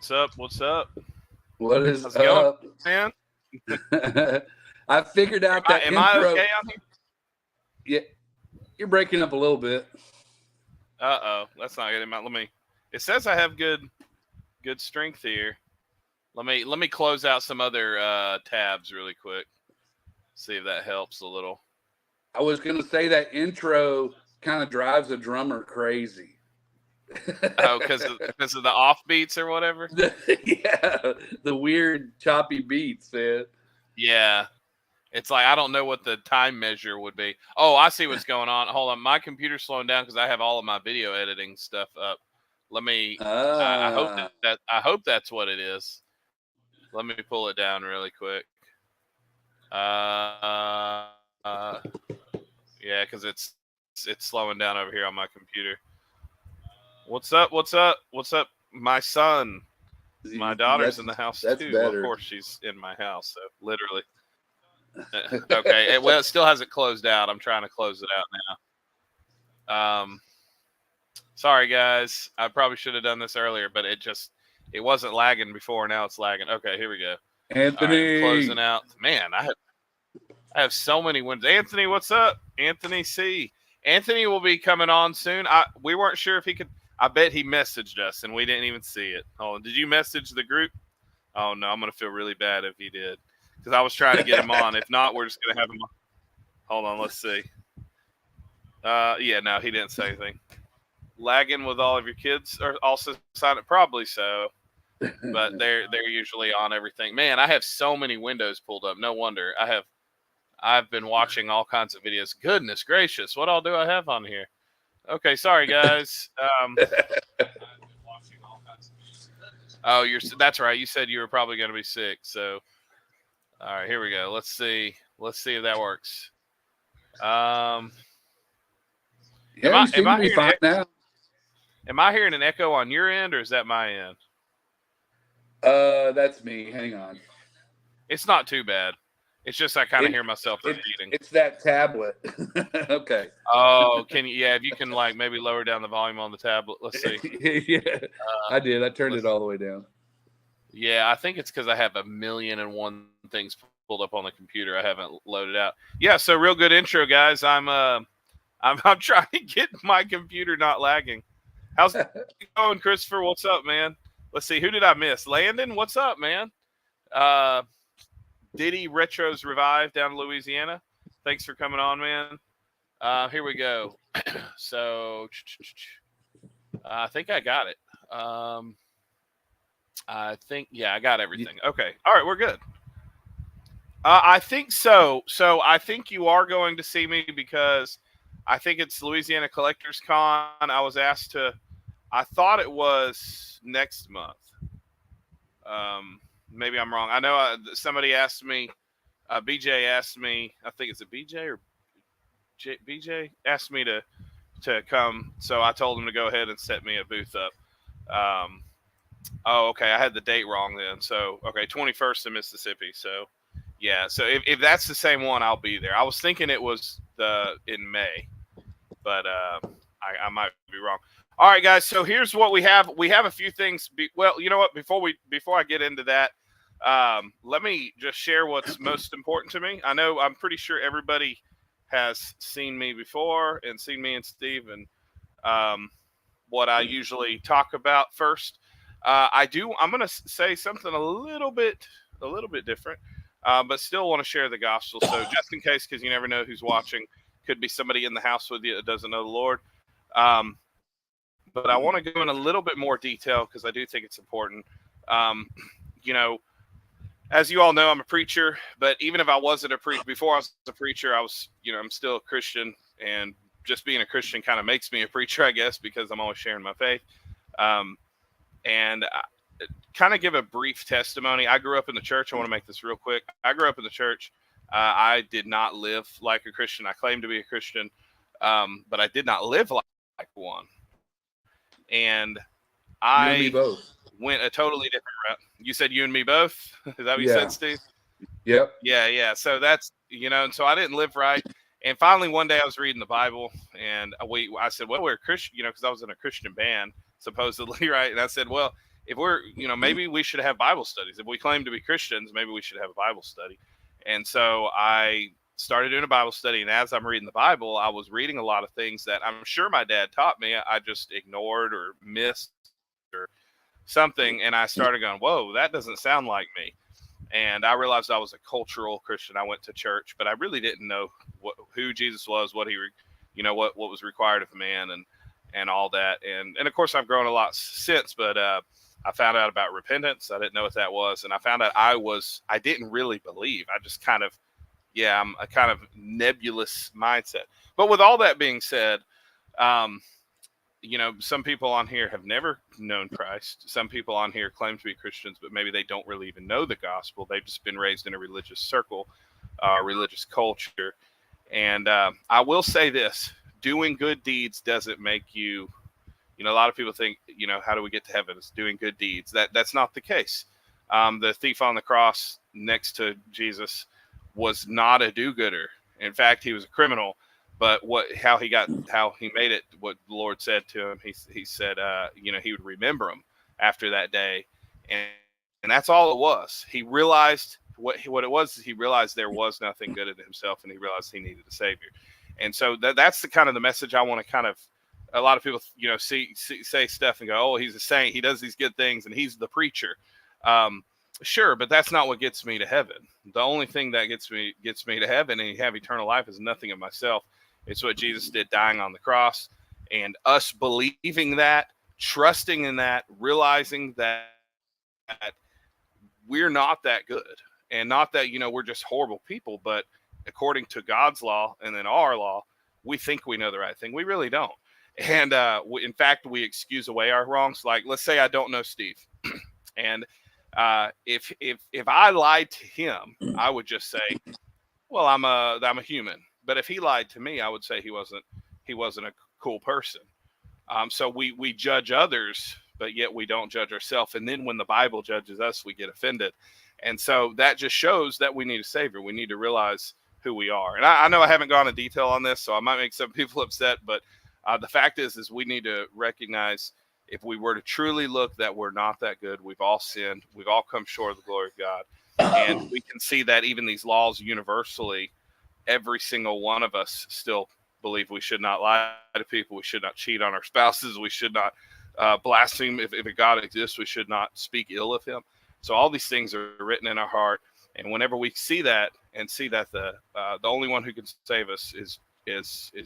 What's up? What's up? What is How's it going, up, man? I figured out that am intro. I okay on here? Yeah, you're breaking up a little bit. That's not good. Let me. It says I have good strength here. Let me close out some other tabs really quick. See if that helps a little. I was gonna say that intro kind of drives a drummer crazy. Oh, because of the offbeats or whatever. Yeah, the weird choppy beats, man. Yeah, it's like I don't know what the time measure would be. Oh, I see what's going on. Hold on, my computer's slowing down because I have all of my video editing stuff up. Let me. I hope that's what it is. Let me pull it down really quick. Yeah, because it's slowing down over here on my computer. What's up? What's up? What's up? My son. My daughter's in the house too. Well, of course, she's in my house, so literally. Okay. Well, it still hasn't closed out. I'm trying to close it out now. Sorry, guys. I probably should have done this earlier, but it wasn't lagging before. Now it's lagging. Okay, here we go. Anthony, right, closing out. Man, I have so many wins. Anthony, what's up? Anthony C. Anthony will be coming on soon. We weren't sure if he could. I bet he messaged us and we didn't even see it. Hold on. Did you message the group? Oh no, I'm gonna feel really bad if he did, because I was trying to get him on. If not, we're just gonna have him on. Hold on, let's see. Yeah, no, he didn't say anything. Lagging with all of your kids are also signed up, probably so, but they're usually on everything. Man, I have so many windows pulled up. No wonder. I've been watching all kinds of videos. Goodness gracious, what all do I have on here? Okay, sorry guys. Oh, that's right. You said you were probably going to be sick. So, all right, here we go. Let's see if that works. yeah, am I hearing fine now? Am I hearing an echo on your end, or is that my end? That's me. Hang on. It's not too bad. It's just I kind of hear myself repeating. It's that tablet. Okay. Oh, can you? Yeah, if you can, like, maybe lower down the volume on the tablet. Let's see. Yeah, I did. I turned it all the way down. Yeah, I think it's because I have 1,000,001 things pulled up on the computer. I haven't loaded out. Yeah, so real good intro, guys. I'm trying to get my computer not lagging. How's it going, Christopher? What's up, man? Let's see. Who did I miss? Landon, what's up, man? Diddy Retros Revive down in Louisiana. Thanks for coming on, man. Here we go. So I think I got it. I think, yeah, I got everything. Okay. All right, we're good. I think so. So I think you are going to see me because I think it's Louisiana Collectors Con. I was asked to. I thought it was next month. Maybe I'm wrong. I know somebody asked me. BJ asked me. I think it's a BJ or BJ asked me to come. So I told him to go ahead and set me a booth up. Um, oh, okay. I had the date wrong then. So okay, 21st in Mississippi. So yeah. So if that's the same one, I'll be there. I was thinking it was in May, but I might be wrong. All right, guys. So here's what we have. We have a few things. Well, you know what? Before I get into that, let me just share what's most important to me. I'm pretty sure everybody has seen me before and seen me and Steve and um, what I usually talk about first. I'm going to say something a little bit different, but still want to share the gospel. So just in case, because you never know who's watching, could be somebody in the house with you that doesn't know the Lord. But I want to go in a little bit more detail because I do think it's important. Um, you know, as you all know, I'm a preacher, but even if I wasn't a preacher, before I was a preacher, I'm still a Christian, and just being a Christian kind of makes me a preacher, I guess, because I'm always sharing my faith. Um, and kind of give a brief testimony. I grew up in the church. I want to make this real quick. I grew up in the church. I did not live like a Christian. I claim to be a Christian, but I did not live like one. And You I and me both. went a totally different route. You said you and me both? Is that what you Yeah. said, Steve? Yep. Yeah. So that's, and so I didn't live right. And finally, one day I was reading the Bible, and I said, well, we're a Christian, because I was in a Christian band, supposedly, right? And I said, well, if we're, maybe we should have Bible studies. If we claim to be Christians, maybe we should have a Bible study. And so I started doing a Bible study. And as I'm reading the Bible, I was reading a lot of things that I'm sure my dad taught me. I just ignored or missed or something. And I started going, whoa, that doesn't sound like me. And I realized I was a cultural Christian. I went to church, but I really didn't know who Jesus was, what what was required of man, and all that. And of course, I've grown a lot since. But I found out about repentance. I didn't know what that was, and I found out I didn't really believe. I just kind of, I'm a kind of nebulous mindset. But with all that being said, um, some people on here have never known Christ. Some people on here claim to be Christians, but maybe they don't really even know the gospel. They've just been raised in a religious circle, religious culture. And I will say this: doing good deeds doesn't make you. A lot of people think, how do we get to heaven? It's doing good deeds. That's not the case. The thief on the cross next to Jesus was not a do-gooder. In fact, he was a criminal. But how he made it, what the Lord said to him, he said, he would remember him after that day, and that's all it was. He realized what it was. He realized there was nothing good in himself, and he realized he needed a savior. And so that's the kind of the message I want to kind of. A lot of people, say stuff and go, "Oh, he's a saint. He does these good things, and he's the preacher." Sure, but that's not what gets me to heaven. The only thing that gets me to heaven and have eternal life is nothing of myself. It's what Jesus did, dying on the cross, and us believing that, trusting in that, realizing that we're not that good, and not that we're just horrible people, but according to God's law and then our law, we think we know the right thing. We really don't, and in fact, we excuse away our wrongs. Like, let's say I don't know Steve, and if I lied to him, I would just say, well, I'm a human. But if he lied to me, I would say he wasn't a cool person. So we judge others, but yet we don't judge ourselves. And then when the Bible judges us, we get offended. And so that just shows that we need a savior. We need to realize who we are. And I know I haven't gone into detail on this, so I might make some people upset. But the fact is we need to recognize, if we were to truly look, that we're not that good. We've all sinned. We've all come short of the glory of God. And we can see that even these laws universally, every single one of us still believe we should not lie to people. We should not cheat on our spouses. We should not blaspheme. If a God exists, we should not speak ill of him. So all these things are written in our heart. And whenever we see that and see that the only one who can save us is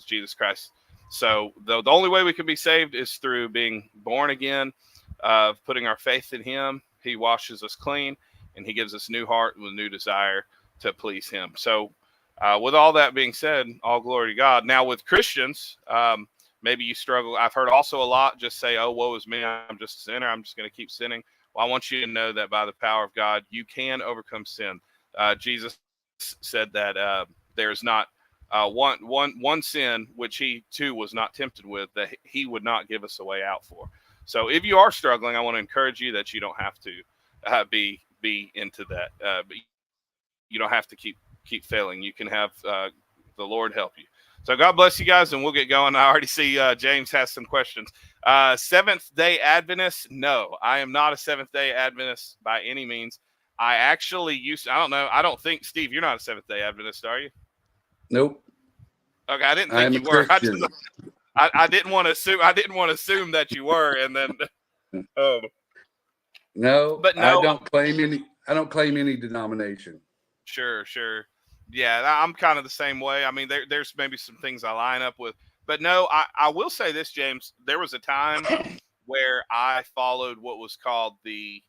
Jesus Christ. So the only way we can be saved is through being born again, putting our faith in him. He washes us clean, and he gives us new heart with new desire please him. So with all that being said, all glory to God. Now with Christians, maybe you struggle. I've heard also a lot just say, oh, woe is me, I'm just a sinner, I'm just going to keep sinning. Well, I want you to know that by the power of God, you can overcome sin. Jesus said that there is not one sin which he too was not tempted with, that he would not give us a way out for. So if you are struggling, I want to encourage you that you don't have to be into that. But you don't have to keep failing. You can have the Lord help you. So God bless you guys, and we'll get going. I already see James has some questions. Seventh-day Adventist? No, I am not a Seventh-day Adventist by any means. I actually I don't know. I don't think, Steve, you're not a Seventh-day Adventist, are you? Nope. Okay, I didn't think you were. I didn't want to assume. I didn't want to assume that you were, and then. No, but no, I don't claim any. I don't claim any denomination. Sure. Yeah, I'm kind of the same way. I mean, there's maybe some things I line up with, but no, I will say this, James. There was a time where I followed what was called the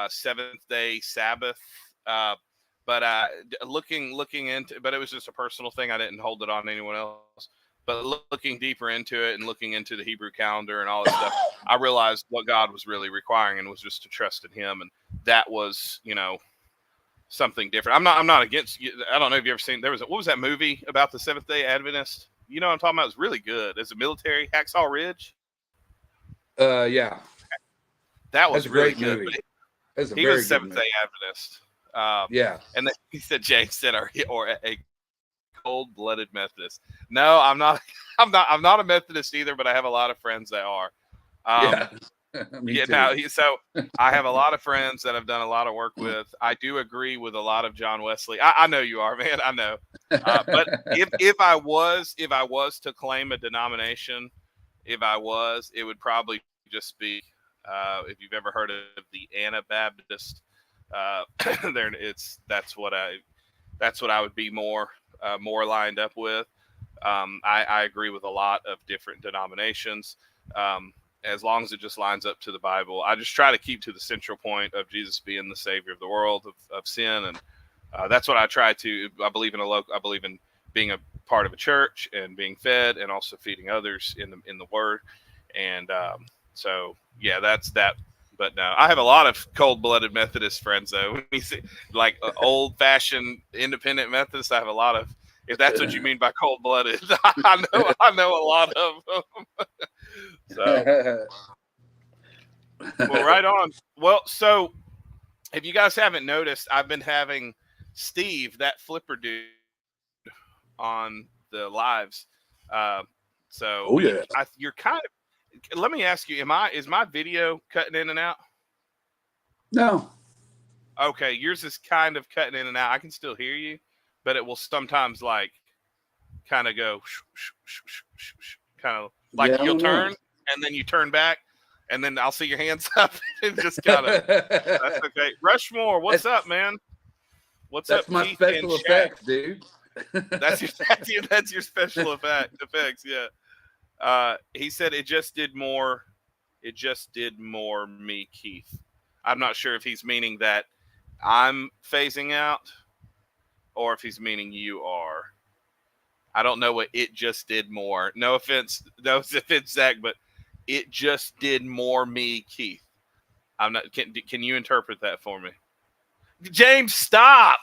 Seventh-day Sabbath, but looking into, but it was just a personal thing. I didn't hold it on anyone else. But looking deeper into it and looking into the Hebrew calendar and all that stuff, I realized what God was really requiring, and was just to trust in Him, and that was, something different. I'm not against. I don't know if you ever seen. What was that movie about the Seventh-day Adventist? You know what I'm talking about? It was really good. As a military, Hacksaw Ridge. Yeah. That was really good. Movie. He was Seventh-day Adventist. Yeah. And then he said, James said, or a cold-blooded Methodist. No, I'm not. I'm not a Methodist either, but I have a lot of friends that are. Yeah. Me too. So I have a lot of friends that I've done a lot of work with. I do agree with a lot of John Wesley. I know you are, man. I know. But if I was to claim a denomination, it would probably just be if you've ever heard of the Anabaptist. That's what I would be more lined up with. I agree with a lot of different denominations. As long as it just lines up to the Bible. I just try to keep to the central point of Jesus being the Savior of the world, of sin, and that's what I try to. I believe in being a part of a church and being fed, and also feeding others in the Word, and so yeah, that's that. But no, I have a lot of cold-blooded Methodist friends, though. When you see like old-fashioned independent Methodists, I have a lot of. If that's what you mean by cold-blooded, I know a lot of them. So, well, right on. Well, so if you guys haven't noticed, I've been having Steve, that flipper dude, on the lives. So, yeah, you're kind of. Let me ask you: is my video cutting in and out? No. Okay, yours is kind of cutting in and out. I can still hear you, but it will sometimes like kind of go kind of like you'll turn and then you turn back and then I'll see your hands up and just kind of that's okay. Rushmore, what's up, man? What's up? That's my special effects, dude. That's your special effects, yeah. He said it just did more me, Keith. I'm not sure if he's meaning that I'm phasing out or if he's meaning you are. I don't know what it just did more. No offense, Zach, but it just did more me, Keith. I'm not. Can you interpret that for me? James, stop,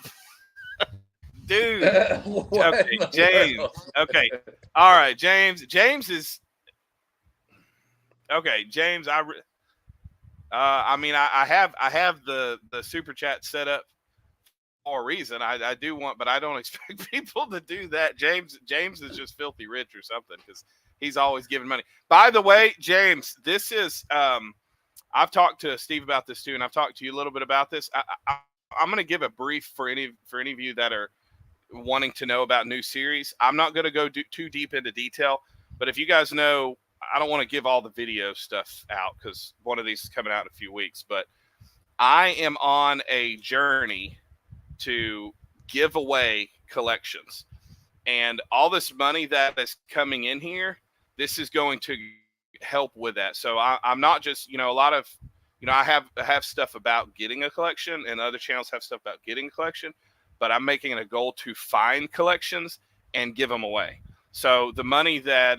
dude. Okay, James. Okay, all right, James. James is okay. James, I mean, I have the super chat set up for a reason. I do want, but I don't expect people to do that. James is just filthy rich or something because he's always giving money. By the way, James, this is I've talked to Steve about this too, and I've talked to you a little bit about this. I'm going to give a brief for any of you that are wanting to know about new series. I'm not going to go too deep into detail, but if you guys know, I don't want to give all the video stuff out because one of these is coming out in a few weeks, but I am on a journey to give away collections, and all this money that is coming in here, this is going to help with that. So I'm not just, a lot of, I have stuff about getting a collection, and other channels have stuff about getting a collection, but I'm making it a goal to find collections and give them away. So the money that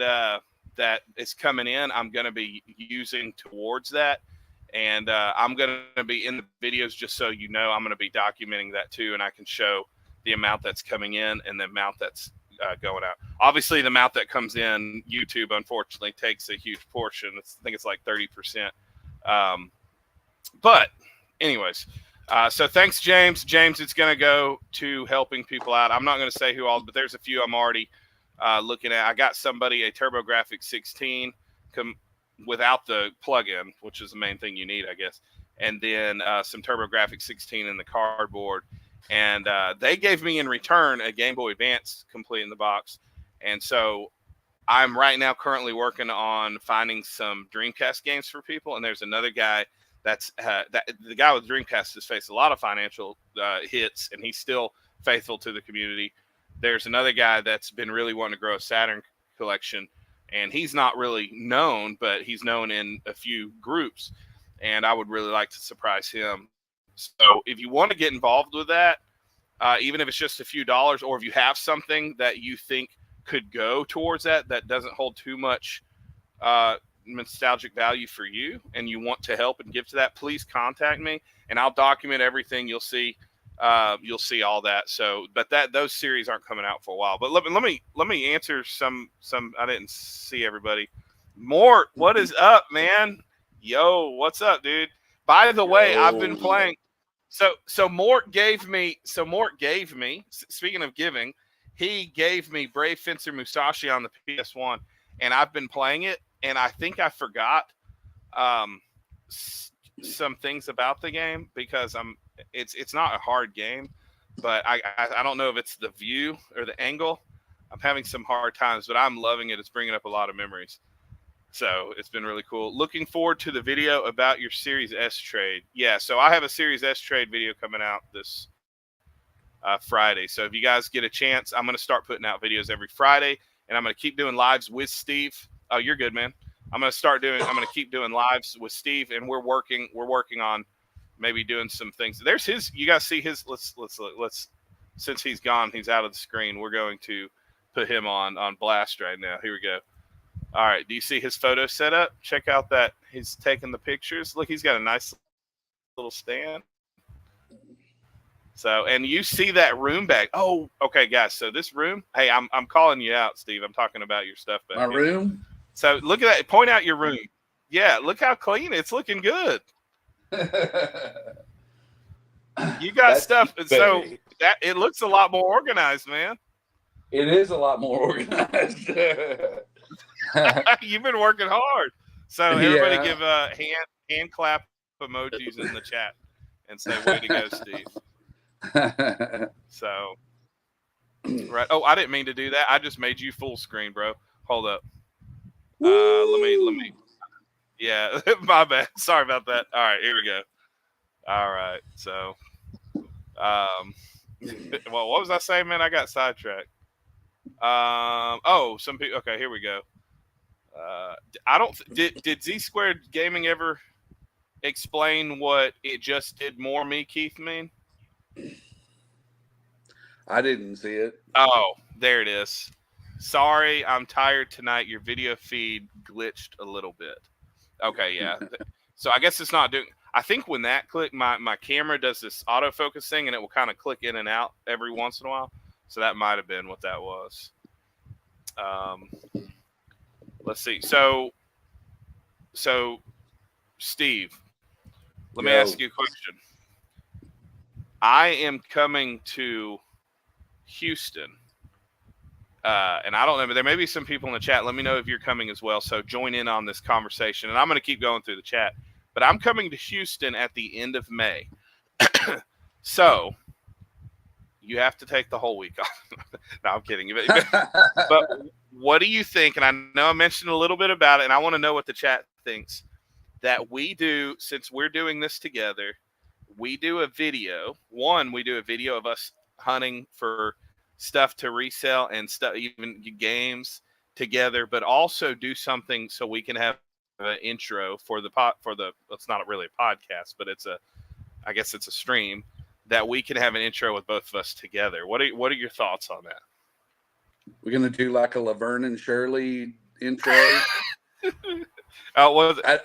that is coming in, I'm going to be using towards that. And I'm going to be in the videos, just so you know, I'm going to be documenting that too. And I can show the amount that's coming in and the amount that's going out. Obviously, the amount that comes in, YouTube, unfortunately, takes a huge portion. I think it's like 30%. But anyways, so thanks, James. James, it's going to go to helping people out. I'm not going to say who all, but there's a few I'm already looking at. I got somebody a TurboGrafx 16 without the plugin, which is the main thing you need, I guess. And then some TurboGrafx 16 in the cardboard. And they gave me in return a Game Boy Advance complete in the box. And so I'm right now currently working on finding some Dreamcast games for people. And there's another guy that's the guy with Dreamcast has faced a lot of financial hits, and he's still faithful to the community. There's another guy that's been really wanting to grow a Saturn collection, and he's not really known, but he's known in a few groups, and I would really like to surprise him. So if you want to get involved with that, even if it's just a few dollars, or if you have something that you think could go towards that doesn't hold too much nostalgic value for you, and you want to help and give to that, please contact me, and I'll document everything. You'll see all that. So, but those series aren't coming out for a while. But let me answer some. I didn't see everybody. Mort, what is up, man? Yo, what's up, dude? By the way, I've been playing. So Mort gave me. Speaking of giving, he gave me Brave Fencer Musashi on the PS1, and I've been playing it. And I think I forgot some things about the game, because it's not a hard game, but I don't know if it's the view or the angle. I'm having some hard times, but I'm loving it. It's bringing up a lot of memories. So it's been really cool. Looking forward to the video about your Series S trade. Yeah, so I have a Series S trade video coming out this Friday. So if you guys get a chance, I'm going to start putting out videos every Friday, and I'm going to keep doing lives with Steve. Oh, you're good, man. I'm going to keep doing lives with Steve, and we're working on maybe doing some things. There's his, you guys see his, let's, since he's gone, he's out of the screen. We're going to put him on blast right now. Here we go. All right. Do you see his photo setup? Check out that he's taking the pictures. Look, he's got a nice little stand. So, and you see that room back. Oh, okay, guys. So this room, hey, I'm calling you out, Steve. I'm talking about your stuff back My here. room? So look at that. Point out your room. Yeah, look how clean it's looking. Good. You got stuff. So that it looks a lot more organized, man. It is a lot more organized. You've been working hard. So everybody give hand clap emojis in the chat and say, way to go, Steve. So, right. Oh, I didn't mean to do that. I just made you full screen, bro. Hold up. Let me. Yeah, my bad. Sorry about that. All right, here we go. All right. So, well, what was I saying, man? I got sidetracked. Oh, some people. Okay, here we go. I don't. Did Z Squared Gaming ever explain what it just did more me, Keith, mean? I didn't see it. Oh, there it is. Sorry, I'm tired tonight. Your video feed glitched a little bit. Okay, yeah. So I guess it's not doing. I think when that click, my camera does this autofocus thing, and it will kind of click in and out every once in a while. So that might have been what that was. Let's see. So Steve, let me ask you a question. I am coming to Houston, and I don't know, but there may be some people in the chat. Let me know if you're coming as well. So join in on this conversation, and I'm going to keep going through the chat. But I'm coming to Houston at the end of May. So you have to take the whole week off. No, I'm kidding. But what do you think? And I know I mentioned a little bit about it, and I want to know what the chat thinks. That we do, since we're doing this together, we do a video. We do a video of us hunting for stuff to resell and stuff, even games together, but also do something so we can have an intro for the it's not really a podcast, but I guess it's a stream that we can have an intro with both of us together. What are your thoughts on that? We're gonna do like a Laverne and Shirley intro. Oh, was it? I-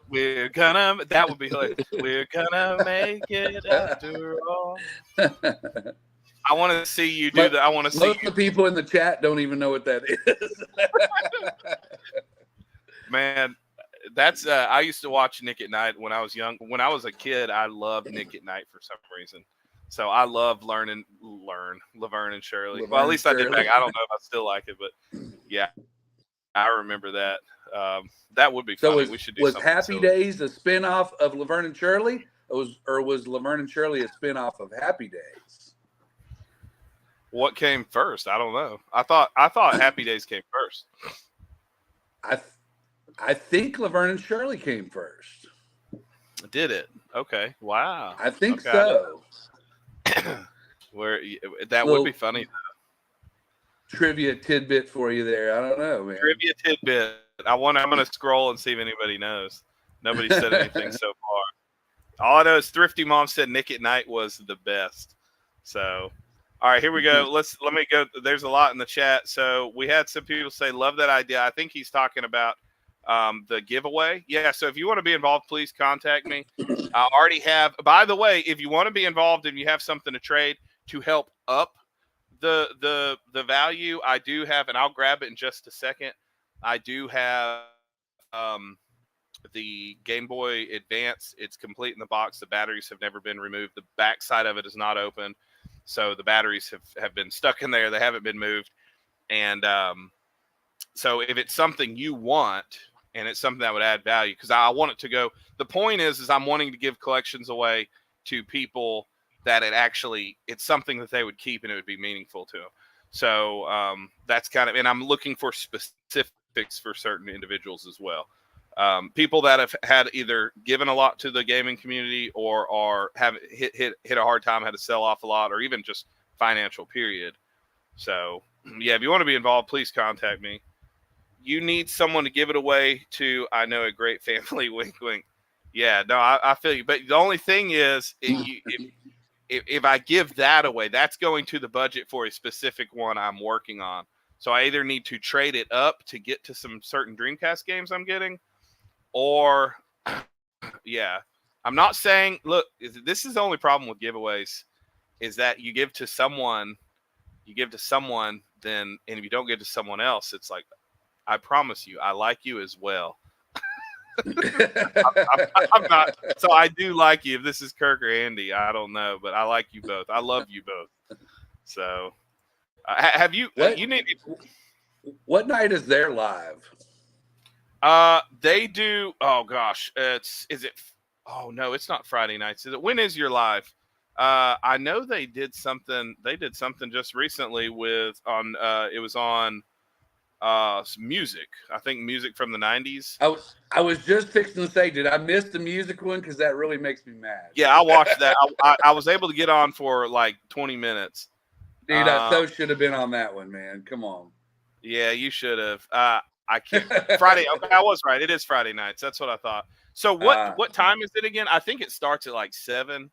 We're gonna. That would be hilarious. We're gonna make it after all. I want to see you do that. I want to see most of the people in the chat don't even know what that is. Man, that's I used to watch Nick at Night when I was young. When I was a kid, I loved Nick at Night for some reason. So I love learn Laverne and Shirley. Well, at least I did back. I don't know if I still like it, but yeah, I remember that. That would be funny. We should do was something Happy Days a spinoff of Laverne and Shirley, or was Laverne and Shirley a spinoff of Happy Days? What came first? I don't know. I thought Happy Days came first. I think Laverne and Shirley came first. Did it? Okay. Wow. I think so. Where that would be funny. Trivia tidbit for you there. I don't know, man. Trivia tidbit. I'm going to scroll and see if anybody knows. Nobody said anything so far. All I know is Thrifty Mom said Nick at Night was the best. So, all right, here we go. Let me go. There's a lot in the chat. So we had some people say, love that idea. I think he's talking about the giveaway. Yeah. So if you want to be involved, please contact me. I already have, by the way, if you want to be involved and you have something to trade to help up the value, I do have, and I'll grab it in just a second. I do have the Game Boy Advance. It's complete in the box. The batteries have never been removed. The back side of it is not open. So the batteries have been stuck in there. They haven't been moved. And so if it's something you want and it's something that would add value, because I want it to go, the point is I'm wanting to give collections away to people that it's something that they would keep and it would be meaningful to them. So that's kind of, and I'm looking for specifics for certain individuals as well. People that have had either given a lot to the gaming community or have hit a hard time, had to sell off a lot, or even just financial period. So yeah, if you want to be involved, please contact me. You need someone to give it away to. I know a great family. Wink, wink. Yeah, no, I feel you. But the only thing is, if I give that away, that's going to the budget for a specific one I'm working on. So I either need to trade it up to get to some certain Dreamcast games I'm getting, or yeah, I'm not saying, look, this is the only problem with giveaways is that you give to someone, then, and if you don't give to someone else, it's like, I promise you, I like you as well. I'm not, so I do like you. If this is Kirk or Andy, I don't know, but I like you both. I love you both. So, have you? You need. What night is their live? They do. Oh gosh, is it? Oh no, it's not Friday nights. Is it? When is your live? I know they did something. They did something just recently with on. It was on. Some music. I think music from the 90s. I was just fixing to say, did I miss the music one? Because that really makes me mad. Yeah, I watched that. I was able to get on for like 20 minutes. Dude, I so should have been on that one, man. Come on. Yeah, you should have. I can't. Friday. Okay, I was right. It is Friday nights. That's what I thought. So what time is it again? I think it starts at like 7.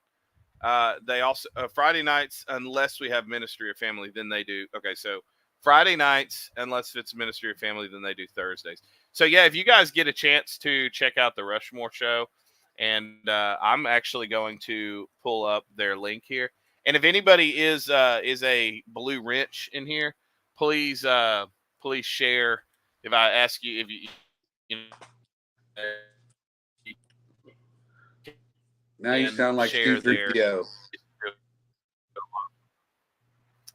They also Friday nights, unless we have Ministry of Family, then they do. Okay, so Friday nights, unless it's Ministry of Family, then they do Thursdays. So yeah, if you guys get a chance to check out the Rushmore show, and I'm actually going to pull up their link here. And if anybody is a Blue Wrench in here, please share. If I ask you, if you now you sound like C-3PO.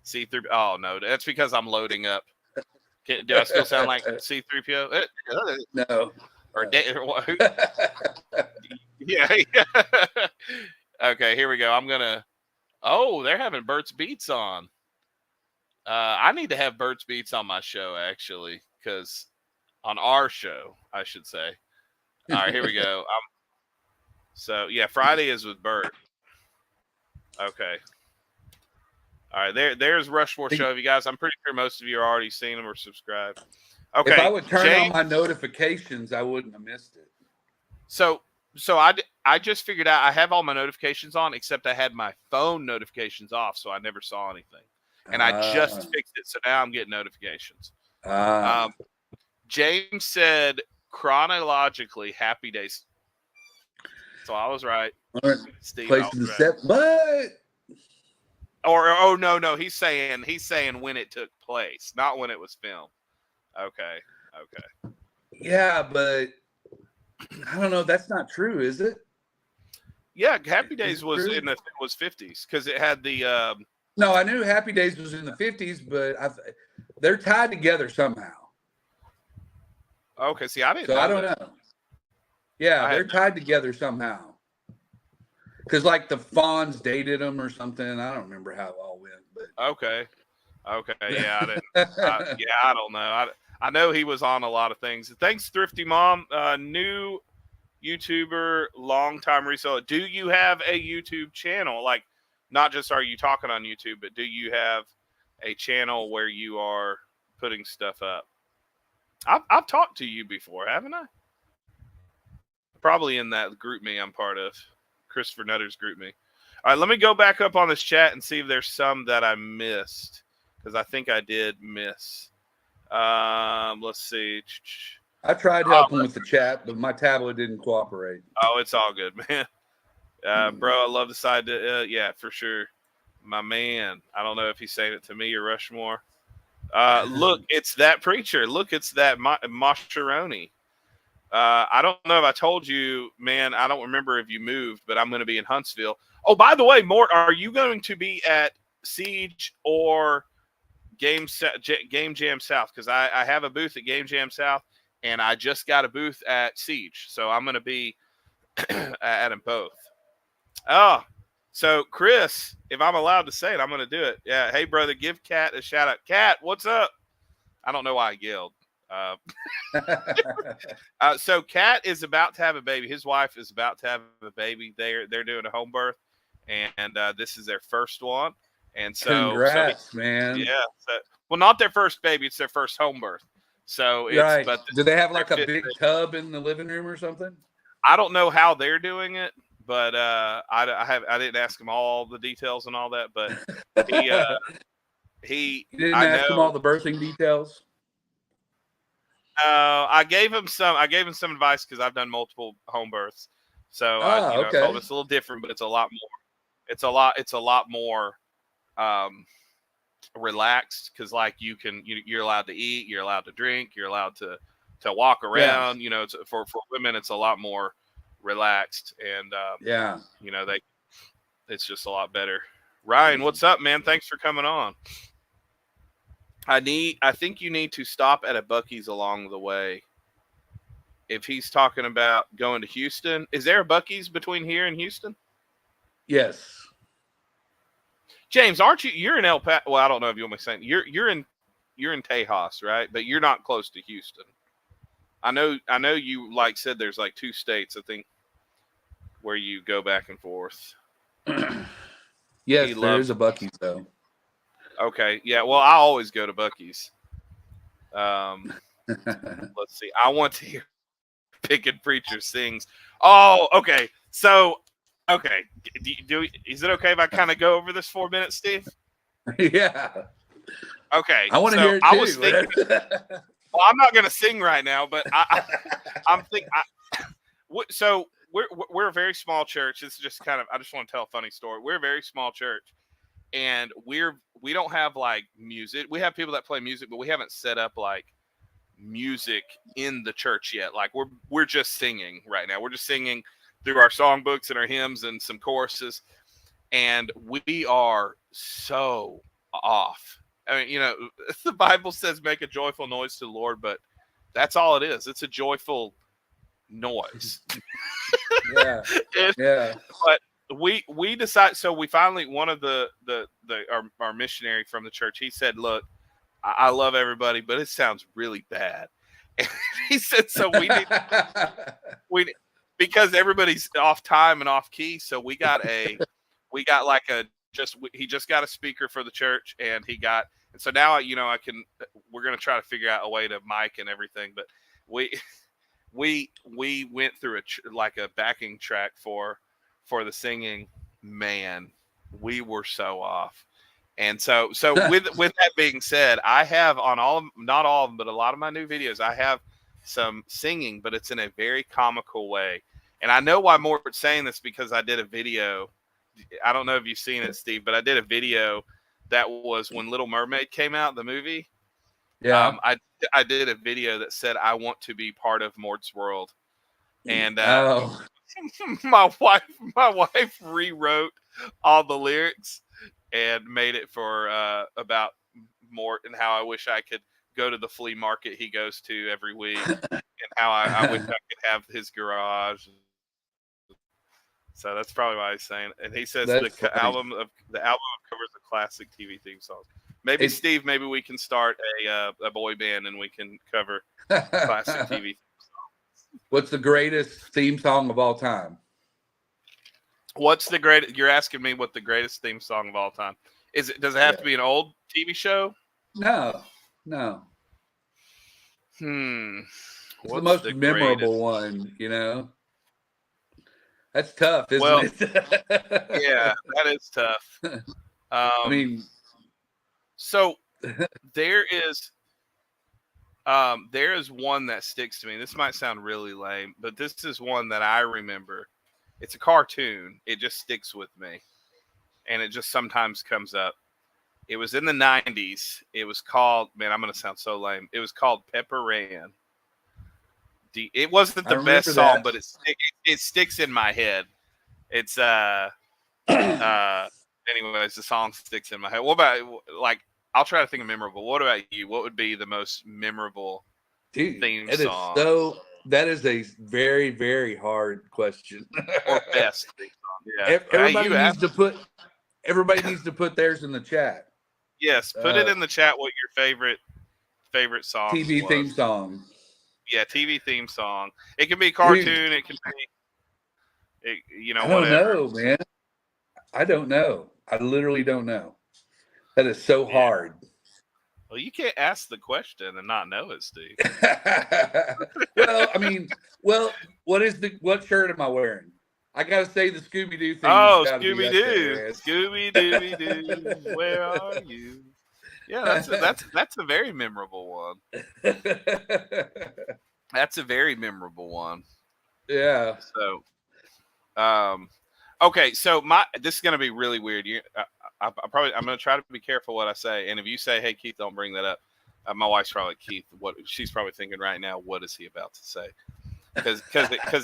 C3. Oh no, that's because I'm loading up. Do I still sound like C3PO? No. Or who? Yeah. Okay, here we go. I'm gonna. Oh, they're having Bert's Beats on. I need to have Bert's Beats on my show actually, because on our show, I should say. All right, here we go. So yeah, Friday is with Bert. Okay. All right, there's Rushmore show. You guys, I'm pretty sure most of you are already seen them or subscribed. Okay. If I would turn on my notifications, I wouldn't have missed it. So I just figured out I have all my notifications on except I had my phone notifications off, so I never saw anything. And I just fixed it, so now I'm getting notifications. James said chronologically Happy Days. So I was right. Steve, place in the set. What? Or oh no, he's saying when it took place, not when it was filmed. Okay. Yeah, but I don't know. That's not true, is it? Yeah, Happy Days was true? was 50s because it had the. No, I knew Happy Days was in the 50s, but they're tied together somehow. Okay, see, I didn't. So I don't know. Yeah, they're tied together somehow. Because like the Fonz dated them or something. I don't remember how it all went. But okay, yeah, I didn't. I don't know. I know he was on a lot of things. Thanks, Thrifty Mom. New YouTuber, long time reseller. Do you have a YouTube channel? Like, not just are you talking on YouTube, but do you have a channel where you are putting stuff up? I've talked to you before, haven't I? Probably in that group me I'm part of, Christopher Nutter's group me. All right, let me go back up on this chat and see if there's some that I missed, because I think I did miss. Let's see. I tried helping with the chat, but my tablet didn't cooperate. Oh, it's all good, man. Bro, I love the side. Yeah, for sure. My man. I don't know if he's saying it to me or Rushmore. Look, it's that preacher. Look, it's that Mascheroni. I don't know if I told you, man. I don't remember if you moved, but I'm going to be in Huntsville. Oh, by the way, Mort, are you going to be at Siege or Game Jam South? Because I have a booth at Game Jam South, and I just got a booth at Siege, so I'm going to be at them both. Oh, so Chris, if I'm allowed to say it, I'm going to do it. Yeah, hey brother, give Kat a shout out. Kat, what's up? I don't know why I yelled. So Kat is about to have a baby. His wife is about to have a baby. They're doing a home birth, and this is their first one. And so, congrats, man. Yeah. Well, not their first baby; it's their first home birth. So it's right. But do they have like a big tub in the living room or something? I don't know how they're doing it, but I didn't ask him all the details and all that. But he you didn't ask him all the birthing details. I gave him some advice because I've done multiple home births. So okay. I told him it's a little different, but it's a lot more. It's a lot more relaxed because like you're allowed to eat, you're allowed to drink, you're allowed to walk around. Yeah. You know, for women, it's a lot more relaxed, and it's just a lot better. Ryan, what's up, man? Thanks for coming on. I think you need to stop at a Buc-ee's along the way. If he's talking about going to Houston, is there a Buc-ee's between here and Houston? Yes. James, aren't you? You're in El Paso. Well, I don't know if you want me to say you're in Tejas, right? But you're not close to Houston. I know you like said there's like 2 states, I think, where you go back and forth. Yes, there is a Buc-ee's though. Okay, yeah. Well, I always go to Buc-ee's. Let's see. I want to hear Pickett Preacher sings. Oh, okay. So, okay. Is it okay if I kind of go over this 4 minutes, Steve? Yeah. Okay. I want to hear it too. I was thinking. Well, I'm not going to sing right now, but I'm thinking. So we're a very small church. It's just kind of. I just want to tell a funny story. We're a very small church. And we don't have like music. We have people that play music, but we haven't set up like music in the church yet. Like we're just singing right now. We're just singing through our songbooks and our hymns and some choruses. And we are so off. I mean, you know, the Bible says make a joyful noise to the Lord, but that's all it is. It's a joyful noise. Yeah. Yeah. But we decided, so we finally, one of our missionary from the church, he said, look, I love everybody, but it sounds really bad. And he said, so because everybody's off time and off key. So he just got a speaker for the church, and so now, we're going to try to figure out a way to mic and everything, but we went through a backing track for the singing. Man, we were so off. And so with that being said, I have on not all of them, but a lot of my new videos, I have some singing, but it's in a very comical way. And I know why Mort's saying this, because I did a video. I don't know if you've seen it, Steve, but I did a video that was when Little Mermaid came out, the movie. Yeah. I did a video that said I want to be part of Mort's world, and my wife rewrote all the lyrics and made it for about Mort and how I wish I could go to the flea market he goes to every week, and how I wish I could have his garage. So that's probably why he's saying. And he says the album covers a classic TV theme song. Maybe Steve, maybe we can start a boy band and we can cover classic TV theme songs. What's the greatest theme song of all time? You're asking me what the greatest theme song of all time is? Does it have to be an old TV show? No. It's the most memorable one, you know. That's tough, isn't it? Yeah, that is tough. I mean, so there is one that sticks to me. This might sound really lame, but this is one that I remember. It's a cartoon. It just sticks with me, and it just sometimes comes up. It was in the 90s. It was called, man, I'm going to sound so lame. It was called Pepper Ran. It wasn't the best song, but it sticks in my head. It's anyways, the song sticks in my head. What about, like, I'll try to think of memorable. What about you? What would be the most memorable theme song? That is a very, very hard question. Or best theme song. Yeah. Everybody needs to put theirs in the chat. Yes, put it in the chat what your favorite song TV theme song. Yeah, TV theme song. It can be cartoon. It can be, I don't know, man. I don't know. I literally don't know. That is so hard. Well, you can't ask the question and not know it, Steve. Well, I mean, what shirt am I wearing? I gotta say the Scooby Doo thing. Oh, Scooby Doo, where are you? Yeah, that's a very memorable one. That's a very memorable one. Yeah. So, okay. So this is gonna be really weird. I'm gonna try to be careful what I say. And if you say, "Hey, Keith, don't bring that up," my wife's probably like, Keith. What she's probably thinking right now? What is he about to say? Because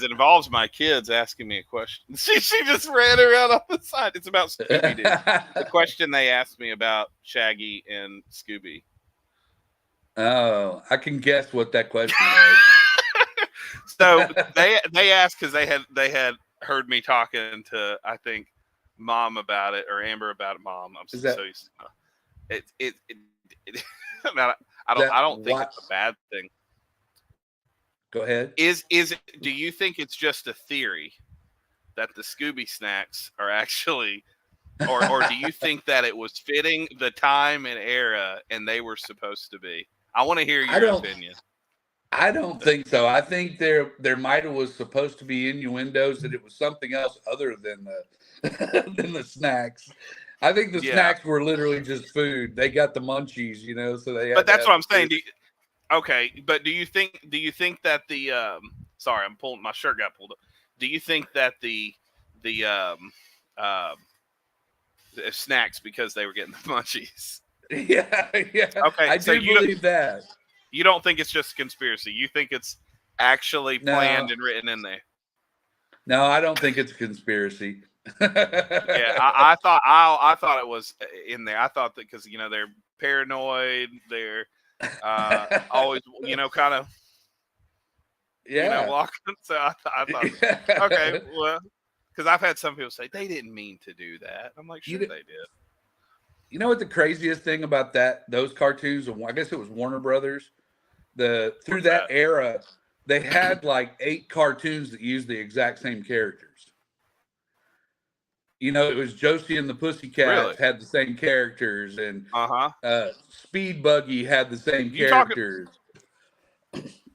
it involves my kids asking me a question. She just ran around on the side. It's about Scooby Doo. The question they asked me about Shaggy and Scooby. Oh, I can guess what that question was. So they asked because they had heard me talking to, I think, Mom about it, or Amber about it. Mom, I'm so used to it. I don't think it's a bad thing. Go ahead. Do you think it's just a theory that the Scooby snacks are actually, or do you think that it was fitting the time and era and they were supposed to be? I want to hear your opinion. I don't think so. I think there might have was supposed to be innuendos that it was something else other than the snacks. I think the snacks were literally just food. They got the munchies, so they. But that's what I'm saying. Okay, but do you think that the sorry, I'm pulling, my shirt got pulled up. Do you think that the snacks because they were getting the munchies? Yeah. Okay, I do believe that. You don't think it's just a conspiracy? You think it's actually planned and written in there? No, I don't think it's a conspiracy. Yeah, I thought it was in there. I thought that because they're paranoid, they're always kind of walking. So I thought okay, well, because I've had some people say they didn't mean to do that. I'm like, sure they did. You know what the craziest thing about those cartoons, I guess it was Warner Brothers, through that era, they had like 8 cartoons that used the exact same characters. It was Josie and the Pussycats had the same characters, and Speed Buggy had the same characters.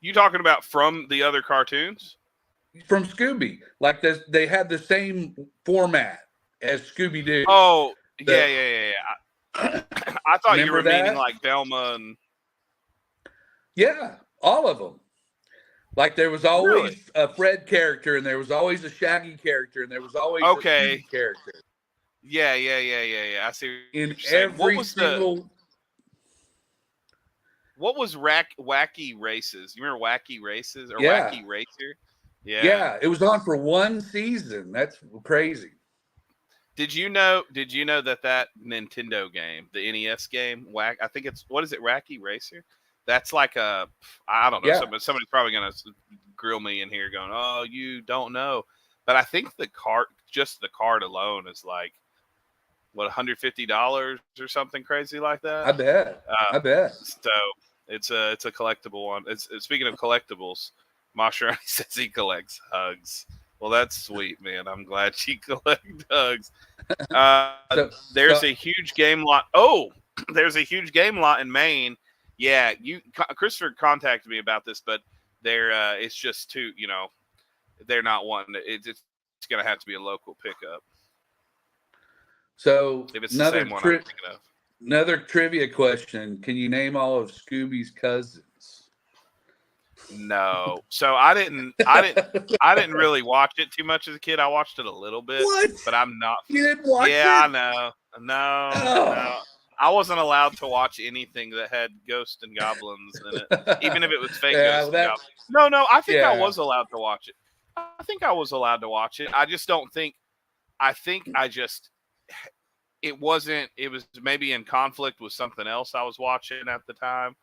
You talking about from the other cartoons? From Scooby. Like this, they had the same format as Scooby Doo. Oh, yeah. I thought you Remember were meaning that? like Velma and. Yeah, all of them. Like there was always Really? a Fred character, and there was always a Shaggy character, and there was always a Scooby character. Yeah. I see what In you're saying. every single. What was Wacky Races? You remember Wacky Races or Yeah. Wacky Racer? Yeah. Yeah, it was on for one season. That's crazy. Did you know that Nintendo game, the NES game, I think it's, what is it, Wacky Racer? That's like a, I don't know, Yeah. somebody's probably going to grill me in here going, oh, you don't know. But I think just the card alone is like, what, $150 or something crazy like that? I bet. So it's a collectible one. It's speaking of collectibles, Masharani says he collects hugs. Well, that's sweet, man. I'm glad she collects hugs. There's a huge game lot. Oh, there's a huge game lot in Maine. Yeah, Christopher contacted me about this, but it's just too, they're not wanting it. It's going to have to be a local pickup. So if it's the same one I'm thinking of. Another trivia question: can you name all of Scooby's cousins? No. So I didn't really watch it too much as a kid. I watched it a little bit. What? But I'm not. You didn't watch it? Yeah, I know. No. I wasn't allowed to watch anything that had ghosts and goblins in it, even if it was fake ghosts and goblins. No. I think I was allowed to watch it. I think I was allowed to watch it. I just don't think. I think I just. It wasn't. It was maybe in conflict with something else I was watching at the time.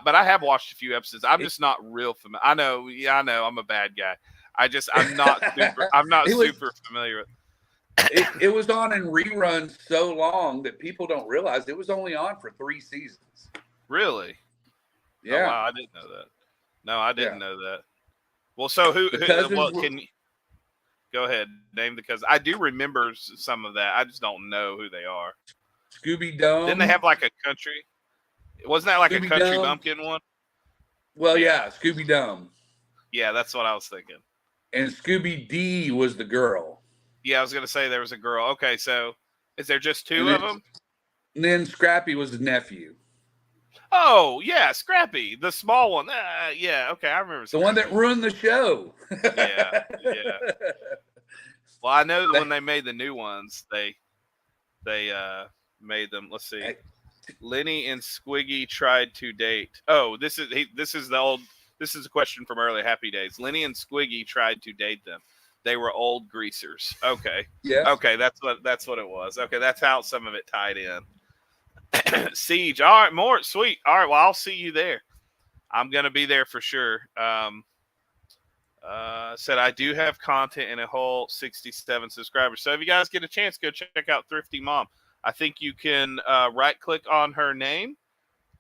But I have watched a few episodes. I'm just not real familiar. I know. Yeah, I know. I'm a bad guy. I'm not super. I'm not super familiar with. It was on in reruns so long that people don't realize it was only on for 3 seasons. Really? Yeah. Oh, wow, I didn't know that. No, I didn't know that. Well, so who can you go ahead, name the cousins? I do remember some of that. I just don't know who they are. Scooby Dome. Didn't they have like a country? Wasn't that like Scooby a country Dome. bumpkin one? Well, yeah, Scooby Dome. Yeah, that's what I was thinking. And Scooby D was the girl. Yeah, I was going to say there was a girl. Okay, so is there just two of them? And then Scrappy was the nephew. Oh, yeah, Scrappy, the small one. Yeah, okay, I remember Scrappy. The one that ruined the show. Yeah. Well, I know that when they made the new ones, they made them. Let's see. Lenny and Squiggy tried to date. Oh, this is a question from early Happy Days. Lenny and Squiggy tried to date them. They were old greasers. Okay. Yeah. Okay, that's what it was. Okay, that's how some of it tied in. Siege. All right, more sweet. All right, well, I'll see you there. I'm gonna be there for sure. Said I do have content in a whole 67 subscribers. So if you guys get a chance, go check out Thrifty Mom. I think you can right click on her name,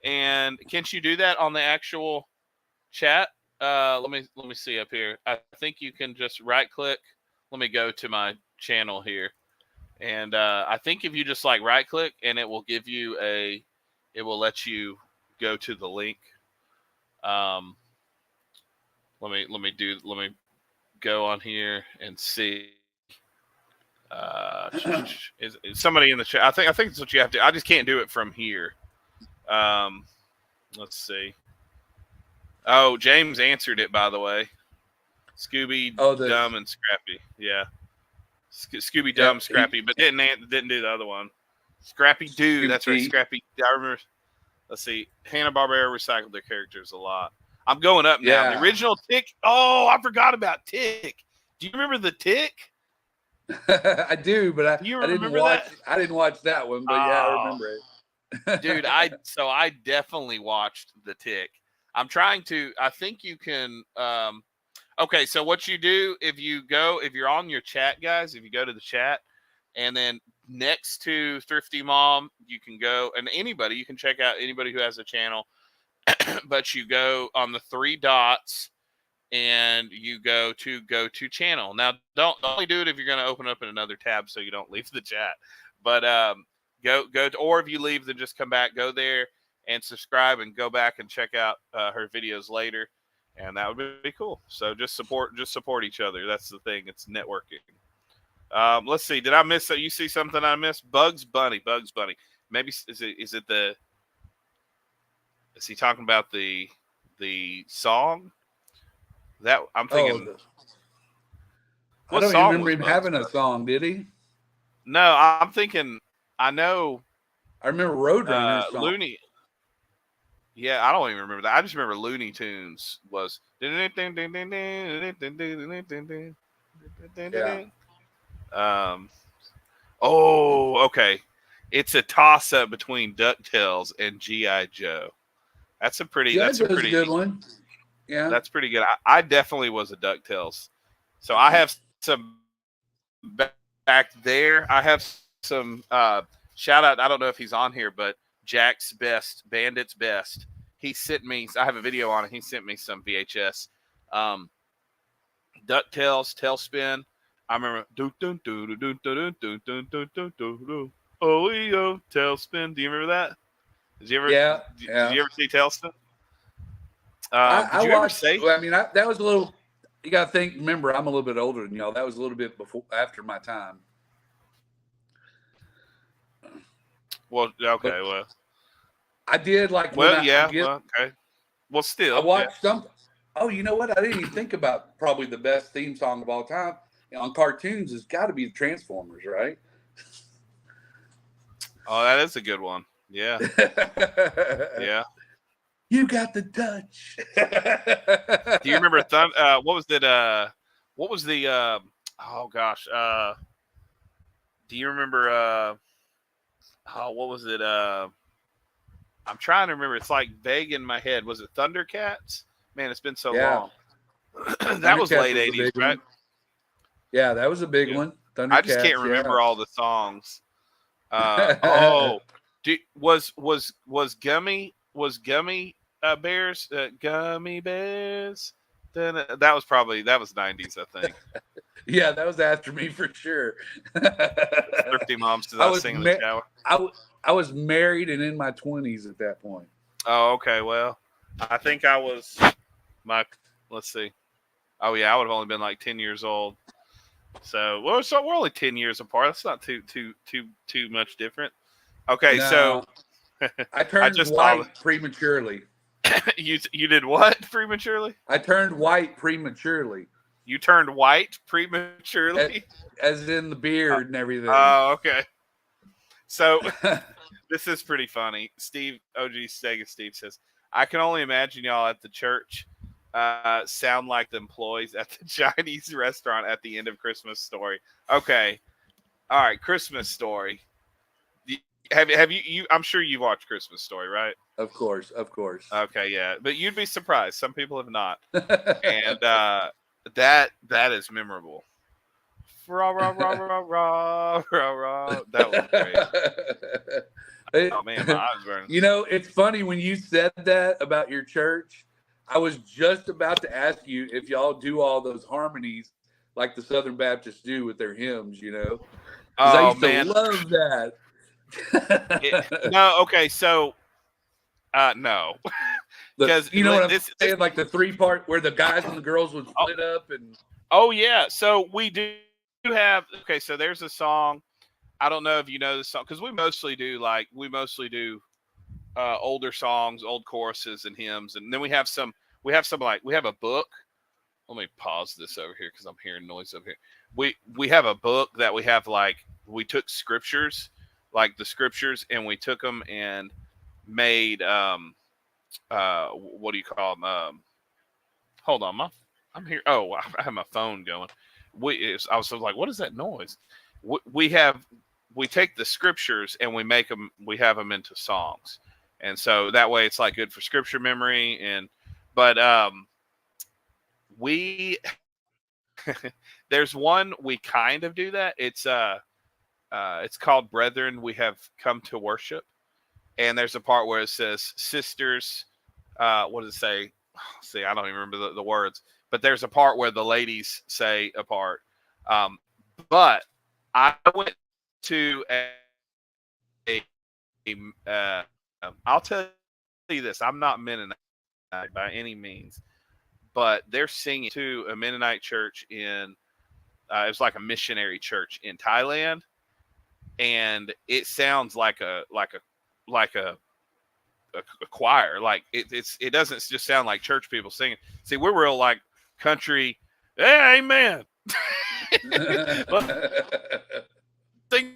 and can't you do that on the actual chat? Let me see up here. I think you can just right click. Let me go to my channel here. And I think if you just like right click and it will give you it will let you go to the link. Let me go on here and see. Is somebody in the chat? I think that's what you have to. I just can't do it from here. Let's see. Oh, James answered it, by the way. Scooby, Dumb, and Scrappy. Yeah, Scooby, Dumb, Scrappy, but didn't do the other one. Scrappy Doo. That's right, Scrappy. I remember. Let's see. Hanna-Barbera recycled their characters a lot. I'm going up now. The original Tick. Oh, I forgot about Tick. Do you remember the Tick? I do, but I didn't watch. I didn't watch that one, but yeah, I remember it. Dude, I definitely watched the Tick. I'm trying to. I think you can. Okay, so what you do if you're on your chat, guys, if you go to the chat, and then next to Thrifty Mom, you can go, and anybody, you can check out anybody who has a channel, but you go on the 3 dots and you go to channel. Now, don't only do it if you're going to open up in another tab so you don't leave the chat, but go to, or if you leave, then just come back, go there and subscribe and go back and check out her videos later. and that would be cool. So just support each other. That's the thing. It's networking. Let's see. Did I miss? You see something I missed? Bugs Bunny. Bugs Bunny. Maybe is it the? Is he talking about the song? That I'm thinking. I What don't even song remember was him Bugs having a Bunny? song, did he? No, I'm thinking. I know. I remember Roadrunner's song. Looney. Yeah, I don't even remember that. I just remember Looney Tunes was. Yeah. Um. Oh, okay. It's a toss up between Ducktales and GI Joe. That's a pretty. G.I. That's a Joe's a good pretty. one. Yeah. That's pretty good. I definitely was a Ducktales. So I have some back there. I have some shout out. I don't know if he's on here, but Jack's Best, Bandit's Best. He sent me. I have a video on it. He sent me some VHS. Um, Ducktales, Tailspin. I remember. Oh, yo, Tailspin. Do you remember that? Did you ever? Yeah. Did Yeah. you ever see Tailspin? I Did you ever watched. say? I mean, that was a little. You got to think. Remember, I'm a little bit older than y'all. That was a little bit after my time. Well, okay. But Well, I did like when well, yeah. I get. Well, okay. Well, I still, yeah. watched some. Oh, you know what? I didn't even think about probably the best theme song of all time on cartoons. Has got to be the Transformers, right? Oh, that is a good one. Yeah, yeah. You got the touch. Do you remember what was it? What was the? Oh gosh. Do you remember? Oh, what was it? I'm trying to remember. It's like vague in my head. Was it Thundercats? Man, it's been so Yeah. long. That was late was '80s, right? Yeah, that was a big Yeah. one. I just can't Thundercats. remember Yeah. all the songs. Oh, was Gummy Bears Gummy Bears? Then that was 90s, I think. Yeah, that was after me for sure. Thrifty moms does not sing in the shower. I was married and in my 20s at that point. Oh, okay. Well, I think I was let's see. Oh yeah, I would have only been like 10 years old. So we're only 10 years apart. That's not too much different. Okay, No, so I turned white prematurely. You did what prematurely? I turned white prematurely. You turned white prematurely? As in the beard and everything. Oh, okay. So this is pretty funny. Steve, OG Sega Steve says, I can only imagine y'all at the church sound like the employees at the Chinese restaurant at the end of Christmas Story. Okay. All right, Christmas Story. Have you I'm sure you've watched Christmas Story, right? Of course. Okay, yeah. But you'd be surprised. Some people have not. And that is memorable. Rah, rah, rah, rah, rah, rah, rah. That was great. Oh man, my eyes burning. You know, it's funny when you said that about your church. I was just about to ask you if y'all do all those harmonies like the Southern Baptists do with their hymns, you know? Because I used to love that. No, okay, so no. Because you know what I'm saying, like the 3-part where the guys and the girls would split up and oh yeah. So we do have so there's a song. I don't know if you know this song because we mostly do older songs, old choruses and hymns, and then we have a book. Let me pause this over here because I'm hearing noise over here. We have a book that we have we took scriptures, like the scriptures, and we took them and made what do you call them? Hold on, I'm here. Oh, I have my phone going. I was like, what is that noise? We take the scriptures and we have them into songs, and so that way it's like good for scripture memory. But we there's one we kind of do that. It's called Brethren, We Have Come to Worship, and there's a part where it says sisters. What does it say? See, I don't even remember the words, but there's a part where the ladies say a part. But I went to I'll tell you this, I'm not Mennonite by any means, but they're singing to a Mennonite church in it was like a missionary church in Thailand, and it sounds like a choir. Like it doesn't just sound like church people singing. See, we're real like country. Hey, amen. Sing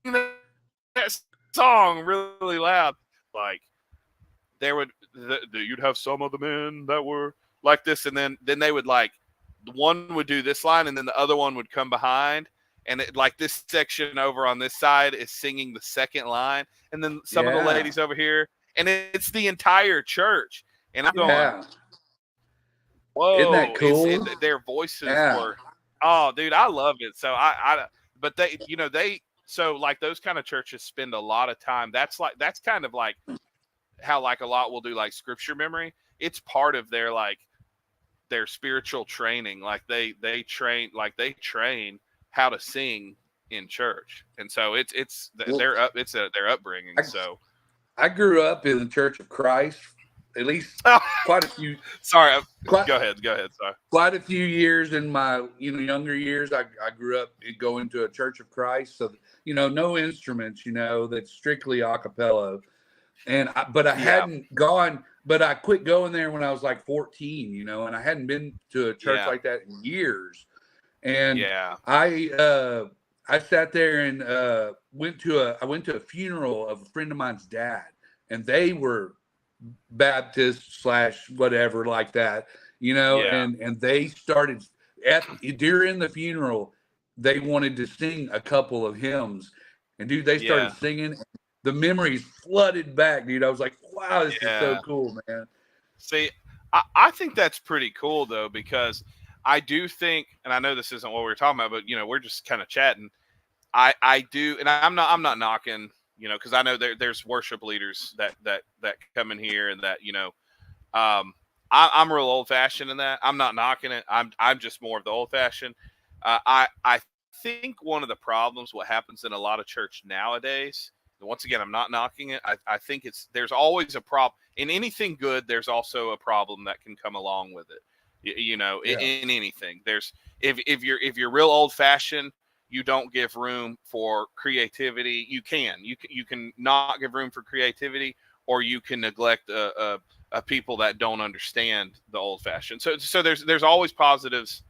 that song really loud. Like you'd have some of the men that were like this, and then they would like one would do this line, and then the other one would come behind, and like this section over on this side is singing the second line, and then some of the ladies over here, and it's the entire church, and I'm going, whoa, isn't that cool? Their voices were, oh, dude, I love it. So but so like those kind of churches spend a lot of time. That's kind of like how like a lot will do like scripture memory. It's part of their like their spiritual training. Like they train how to sing in church, and so it's their upbringing. So I grew up in the Church of Christ. At least quite a few. Sorry, go ahead. Sorry. Quite a few years in my younger years, I grew up going to a Church of Christ. So no instruments. That's strictly a cappella. And I hadn't gone, but I quit going there when I was like 14. And I hadn't been to a church like that in years. And I sat there and went to a funeral of a friend of mine's dad, and they were Baptist / whatever like that, and they started during the funeral, they wanted to sing a couple of hymns, and dude, they started singing. The memories flooded back, dude. I was like, wow, this is so cool, man. See, I think that's pretty cool though, because I do think, and I know this isn't what we're talking about, but we're just kind of chatting. I do, and I'm not knocking, because I know there's worship leaders that come in here, and that I'm real old fashioned in that. I'm not knocking it. I'm just more of the old fashioned. I think one of the problems, what happens in a lot of church nowadays. And once again, I'm not knocking it. I think there's always a problem in anything good. There's also a problem that can come along with it. In anything, there's if you're real old fashioned, you don't give room for creativity. You can not give room for creativity, or you can neglect a people that don't understand the old fashioned. So there's always positives,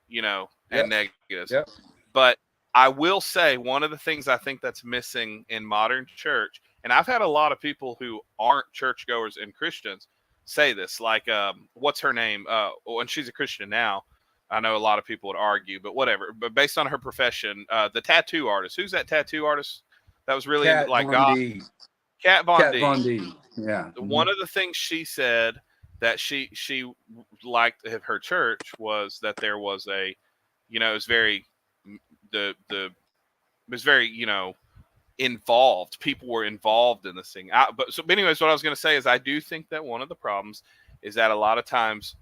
and negatives. Yep. But I will say one of the things I think that's missing in modern church, and I've had a lot of people who aren't churchgoers and Christians say this, like, what's her name? And she's a Christian now. I know a lot of people would argue, but whatever. But based on her profession, the tattoo artist, who's that tattoo artist that was really Kat like Von God? D. Kat Von D. Von D. Yeah. One of the things she said that she liked at her church was that there was it was very it was very involved. People were involved in this thing. But anyways, what I was going to say is I do think that one of the problems is that a lot of times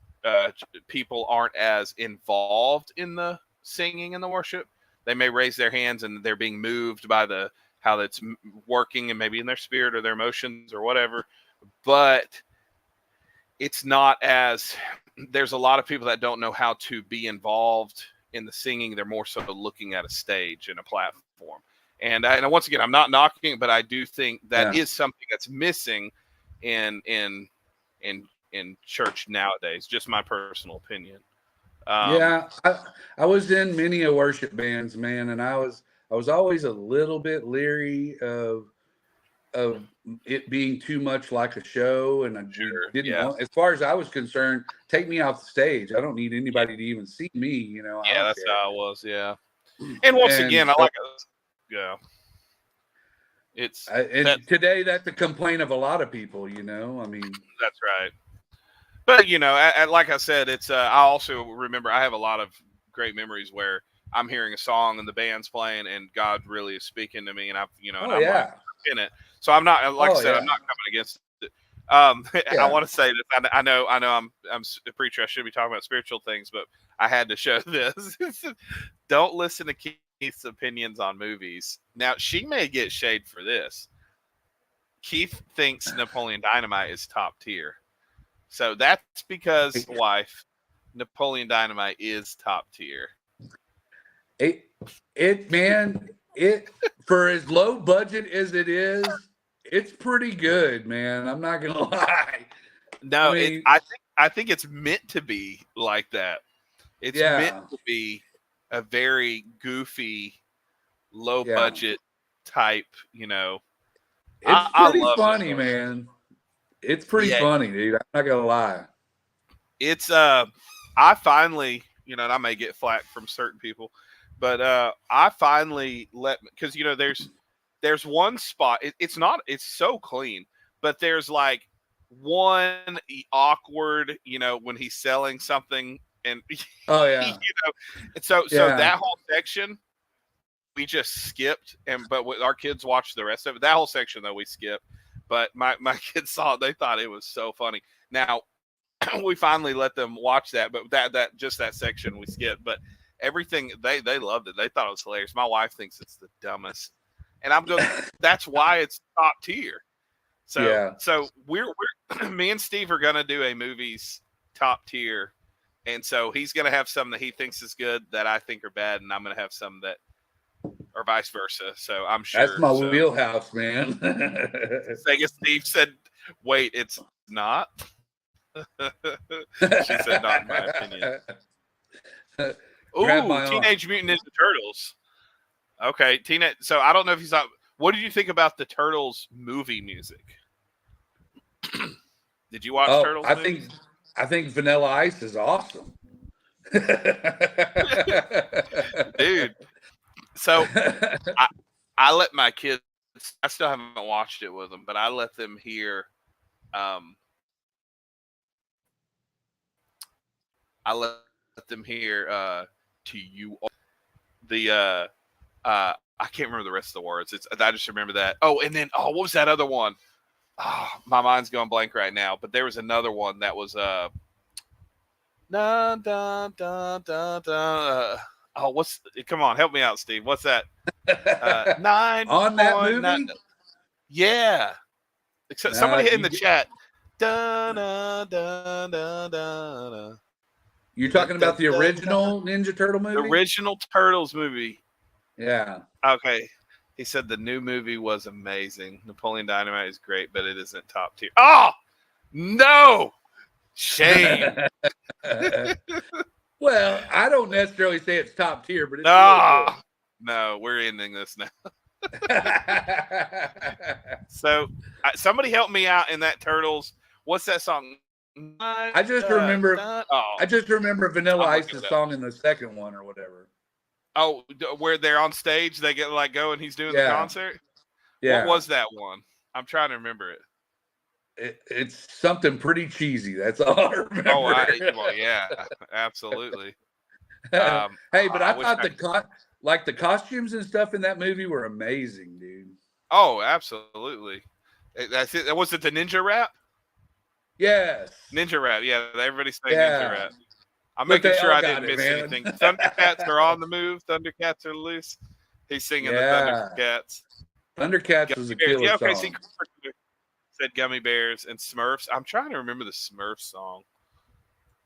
people aren't as involved in the singing and the worship. They may raise their hands and they're being moved by how that's working, and maybe in their spirit or their emotions or whatever. But it's not as, there's a lot of people that don't know how to be involved in the singing. They're more so looking at a stage and a platform. And once again, I'm not knocking, but I do think that is something that's missing in church nowadays. Just my personal opinion. I was in many a worship bands, man, and I was always a little bit leery of it being too much like a show, and I didn't want, as far as I was concerned, take me off the stage. I don't need anybody to even see me, That's how I was, And once again, I like it. It's today that's a complaint of a lot of people, I mean, that's right. But like I said, it's I also remember I have a lot of great memories where I'm hearing a song and the band's playing and God really is speaking to me, and I'm like in it. So I'm not, like I said, I'm not coming against it. I want to say this. I know I'm a preacher. I should be talking about spiritual things, but I had to show this. Don't listen to Keith's opinions on movies. Now, she may get shade for this. Keith thinks Napoleon Dynamite is top tier. So that's because, wife, Napoleon Dynamite is top tier. It for as low budget as it is, it's pretty good, man. I'm not gonna lie. No, I think it's meant to be like that. It's meant to be a very goofy, low budget type, you know. It's I pretty love funny, man. It's pretty funny, dude. I'm not gonna lie. It's I finally, you know, and I may get flack from certain people, but I finally because you know there's one spot. It's so clean, but there's like one awkward, you know, when he's selling something and oh yeah, you know, and so that whole section we just skipped, but our kids watched the rest of it. That whole section though we skipped, but my kids saw it. They thought it was so funny. Now we finally let them watch that, but that just that section we skipped. But everything they loved it. They thought it was hilarious. My wife thinks it's the dumbest, and I'm going. That's why it's top tier. So we're me and Steve are gonna do a movie's top tier, and so he's gonna have some that he thinks is good that I think are bad, and I'm gonna have some that or vice versa. So I'm sure that's my wheelhouse, man. Sega Steve said, "Wait, it's not." She said, "Not in my opinion." Ooh, Teenage Mutant Ninja Turtles. Okay, So I don't know if you saw. What did you think about the Turtles movie music? Did you watch Turtles? I think Vanilla Ice is awesome, dude. So I let my kids. I still haven't watched it with them, but I let them hear. I let them hear to you the I can't remember the rest of the words. I just remember that. Oh, and then what was that other one? Oh, my mind's going blank right now. But there was another one that was dun, dun, dun, dun, dun, come on, help me out, Steve. What's that? 9 on that movie? 9, yeah. Somebody hit in the chat. Dun, dun, dun, dun, dun. You're talking about the original Ninja Turtle movie? The original Turtles movie. Yeah. Okay. He said the new movie was amazing. Napoleon Dynamite is great, but it isn't top tier. Oh, no. Shame. Well, I don't necessarily say it's top tier, but it's really good. No, we're ending this now. So, somebody help me out in that Turtles. What's that song? I just remember Vanilla Ice's song in the second one or whatever. Oh, where they're on stage, they get like go and he's doing the concert. Yeah. What was that one? I'm trying to remember it. It's something pretty cheesy. That's all I remember. Oh, well, yeah, absolutely. Hey, but I thought the costumes and stuff in that movie were amazing, dude. Oh, absolutely. That's it. Was it the Ninja Rap? Yes. Ninja Rap. Yeah, everybody's saying Ninja Rap. I'm making sure I didn't miss anything. Thundercats are on the move. Thundercats are loose. He's singing the Thundercats. Thundercats was a killer song. Okay, said Gummy Bears and Smurfs. I'm trying to remember the Smurfs song.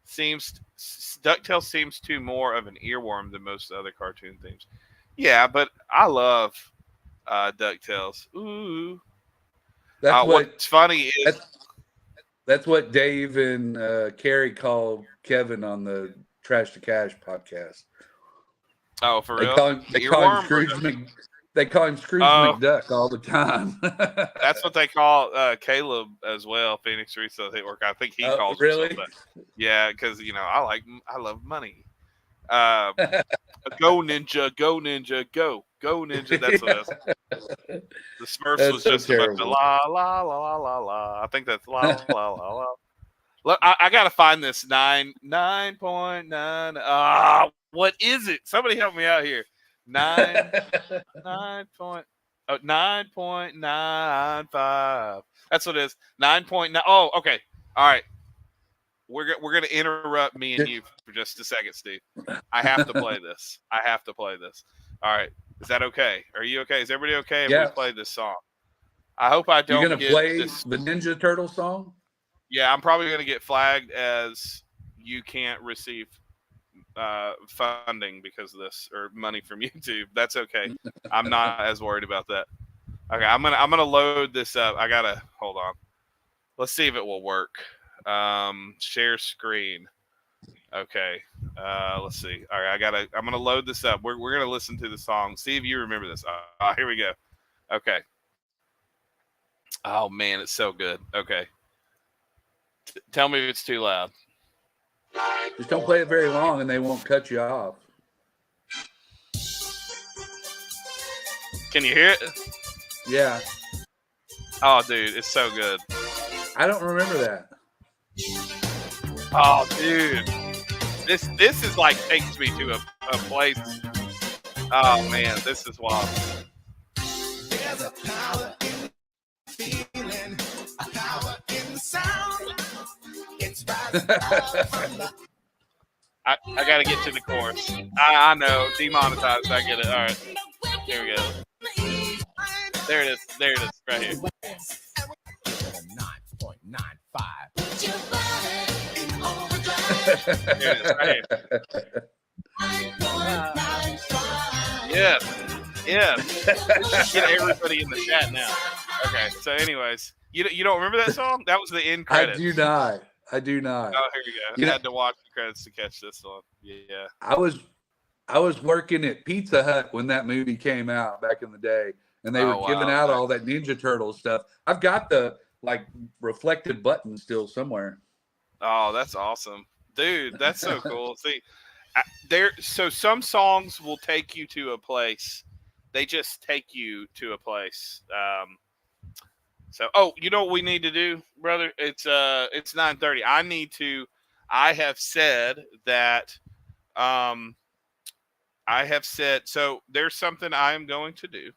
DuckTales seems to more of an earworm than most other cartoon themes. Yeah, but I love DuckTales. Ooh. What's funny is that's what Dave and Carrie call Kevin on the Trash to Cash podcast. Oh, for real? They call him Scrooge McDuck all the time. That's what they call Caleb as well. Phoenix Reese, I think he calls really? himself that. Yeah, because I love money. Go Ninja, go Ninja, go Ninja. That's what it is. The Smurfs was just about the la la la la la la. I think that's la la la la. Look, I gotta find this 9.9. What is it? Somebody help me out here. 9.95. That's what it is. 9.9. Oh, okay. All right. We're gonna interrupt me and you for just a second, Steve. I have to play this. All right. Is that okay? Are you okay? Is everybody okay if we play this song? I hope I don't. You're gonna play the Ninja Turtle song? Yeah, I'm probably going to get flagged as you can't receive funding because of this or money from YouTube. That's okay. I'm not as worried about that. Okay, I'm gonna load this up. I gotta hold on. Let's see if it will work. Share screen. Okay. Let's see. All right, I'm gonna load this up. We're gonna listen to the song. See if you remember this. Here we go. Okay. Oh man, it's so good. Okay. Tell me if it's too loud. Just don't play it very long, and they won't cut you off. Can you hear it? Yeah. Oh, dude, it's so good. I don't remember that. Oh, dude, this is like takes me to a place. Oh man, this is wild. There's a power in the feeling, a power in the sound. It's I gotta get to the chorus. I know, demonetized. I get it. All right, here we go. There it is. There it is. Right here. 9.95. There it is. Right here. Yeah. Yeah. Let's just get everybody in the chat now. Okay. So, anyways, you don't remember that song? That was the end credits. I do not. Oh, here we go. You had to watch the credits to catch this one. Yeah. I was working at Pizza Hut when that movie came out back in the day, and they were giving out all that Ninja Turtles stuff. I've got the reflective button still somewhere. Oh, that's awesome, dude. That's so cool. See, so some songs will take you to a place. They just take you to a place. So, you know what we need to do, brother? It's 9:30. I have said that. So there's something I am going to do,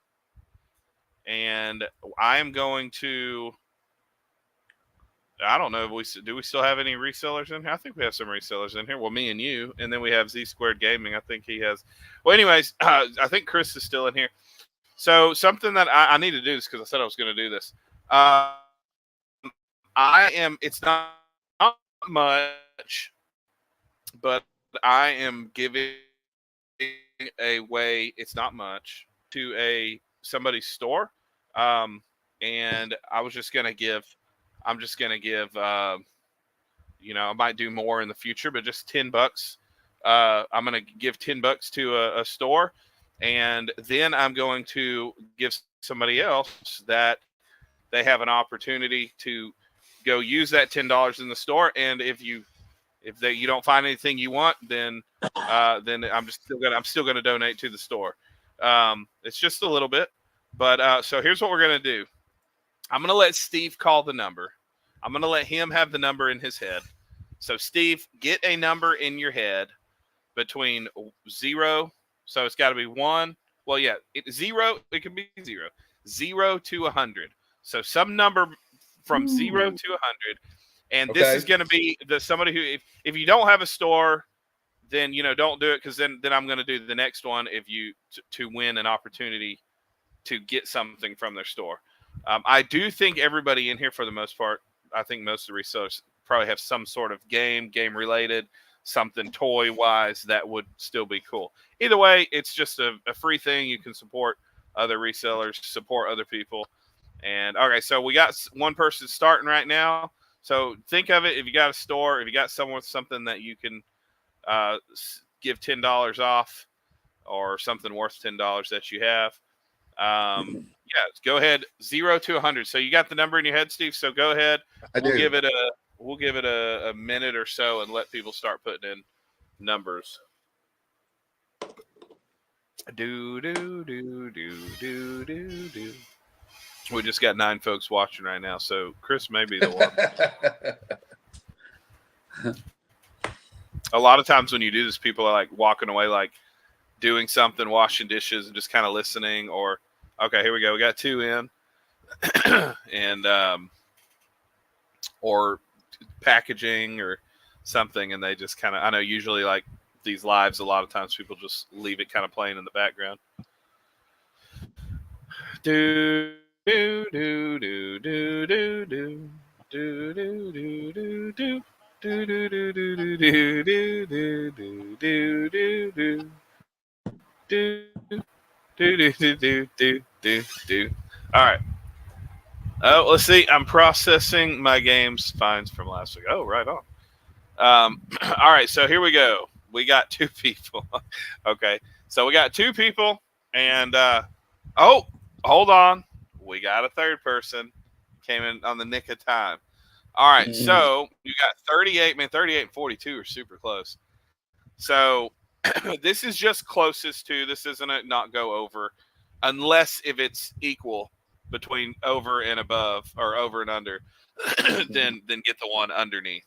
and I am going to. I don't know if do we still have any resellers in here? I think we have some resellers in here. Well, me and you, and then we have Z Squared Gaming. I think he has. Well, anyways, I think Chris is still in here. So something that I need to do this because I said I was going to do this. It's not much, but I am giving away. It's not much to somebody's store, and I'm just gonna give. I might do more in the future, but just $10. I'm gonna give $10 to a store, and then I'm going to give somebody else that they have an opportunity to go use that $10 in the store. And if you don't find anything you want, then I'm still gonna donate to the store. It's just a little bit, but so here's what we're gonna do. I'm gonna let Steve call the number. I'm gonna let him have the number in his head. So Steve, get a number in your head between 0. So it's got to be 1. Well, yeah, 0. It can be 0 to 100. So some number from 0 to 100. And this is going to be somebody who, if you don't have a store, then don't do it, because then I'm going to do the next one to win an opportunity to get something from their store. I do think everybody in here, for the most part, I think most of the resellers probably have some sort of game related, something toy wise that would still be cool. Either way, it's just a free thing. You can support other resellers, support other people. And okay, so we got one person starting right now. So think of it, if you got a store, if you got someone with something that you can give $10 off, or something worth $10 that you have. Go ahead, 0 to 100. So you got the number in your head, Steve. So go ahead. We'll give it a minute or so and let people start putting in numbers. Do. We just got 9 folks watching right now, so Chris may be the one. A lot of times when you do this, people are like walking away, like doing something, washing dishes, and just kind of listening. Or, okay, here we go. We got 2 in, and or packaging or something, and they just kind of. I know usually like these lives, a lot of times people just leave it kind of playing in the background. Do. Do do do do do. Do do do do do do do do do do do do do do do. All right. Oh, let's see. I'm processing my game's fines from last week. Oh, right on. All right. So here we go. We got two people. Okay. So we got two people, and oh, hold on. We got a third person. Came in on the nick of time. All right. So you got 38. Man, 38 and 42 are super close. So this is just closest to. This isn't a not go over, unless if it's equal between over and above or over and under, then get the one underneath.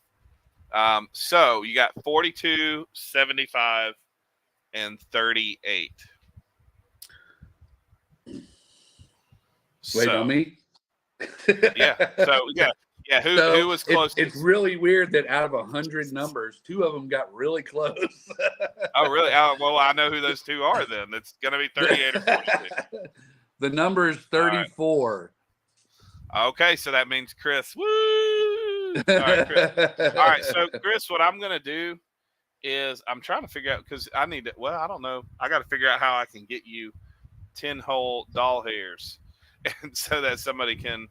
So you got 42, 75, and 38. Wait on me. Yeah. So yeah. Who was closest? It's really weird that out of 100 numbers, 2 of them got really close. Oh, really? Well, I know who those 2 are. Then it's going to be 38 or 42. The number is 34. Right. Okay, so that means Chris. Woo! All right, Chris. All right, so Chris, what I'm going to do is I'm trying to figure out because I need to. Well, I don't know. I got to figure out how I can get you 10 whole doll hairs, and so that somebody can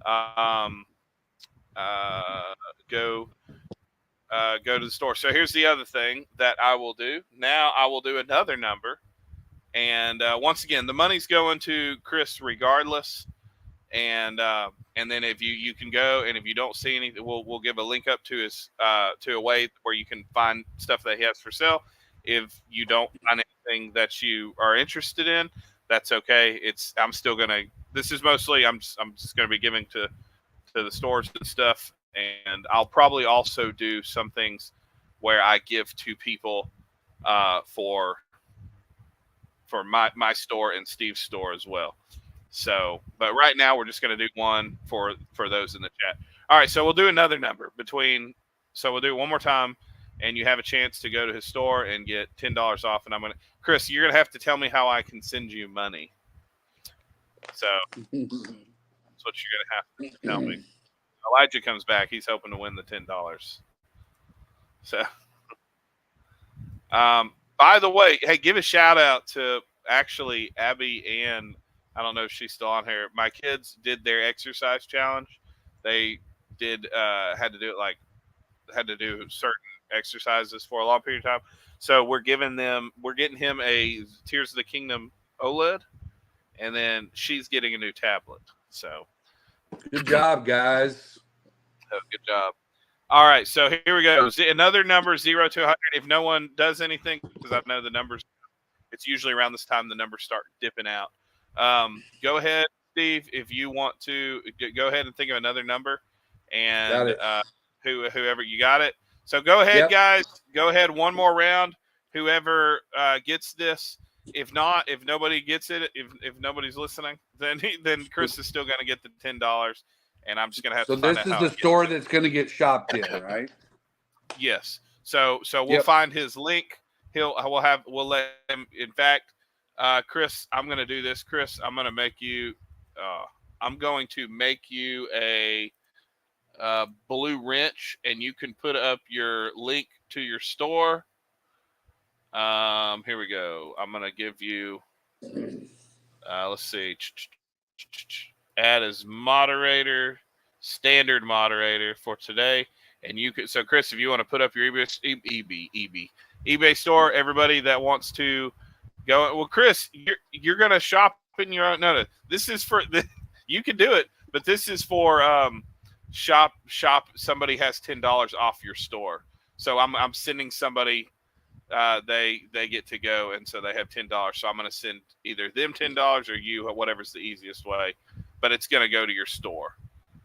go to the store. So here's the other thing that I will do. Now I will do another number, and once again, the money's going to Chris regardless. And then if you can go, and if you don't see anything, we'll give a link up to his to a way where you can find stuff that he has for sale. If you don't find anything that you are interested in, that's okay. I'm still gonna. This is mostly I'm just gonna be giving to the stores and stuff, and I'll probably also do some things where I give to people for my store and Steve's store as well. So, but right now we're just going to do one for those in the chat. All right, so we'll do another number so we'll do it one more time, and you have a chance to go to his store and get $10 off. And Chris, you're going to have to tell me how I can send you money. So that's what you're going to have to tell me. Elijah comes back. He's hoping to win the $10. So, by the way, hey, give a shout out to actually Abby and I don't know if she's still on here. My kids did their exercise challenge. They did had to do certain exercises for a long period of time. So we're getting him a Tears of the Kingdom OLED, and then she's getting a new tablet. So good job, guys. Oh, good job. All right, so here we go. Another number 0 to 100. If no one does anything, because I know the numbers, it's usually around this time the numbers start dipping out. Go ahead, Steve, if you want to go ahead and think of another number, and whoever you got it. So go ahead, guys. Go ahead one more round. Whoever gets this. If not, if nobody gets it, if nobody's listening, then Chris is still going to get the $10, and I'm just going to have to find out. So this is the store that's going to get shopped in, right? Yes. So we'll find his link. We'll let him. In fact. Chris, I'm going to do this. Chris, I'm going to make you a blue wrench, and you can put up your link to your store. Here we go. I'm going to give you, let's see, add as moderator, standard moderator for today. And you could, so Chris, if you want to put up your eBay store, everybody that wants to go, well, Chris, you're gonna shop in your own. No, this is for you can do it, but this is for shop. Somebody has $10 off your store, so I'm sending somebody. They get to go, and so they have $10. So I'm gonna send either them $10 or you, whatever's the easiest way, but it's gonna go to your store.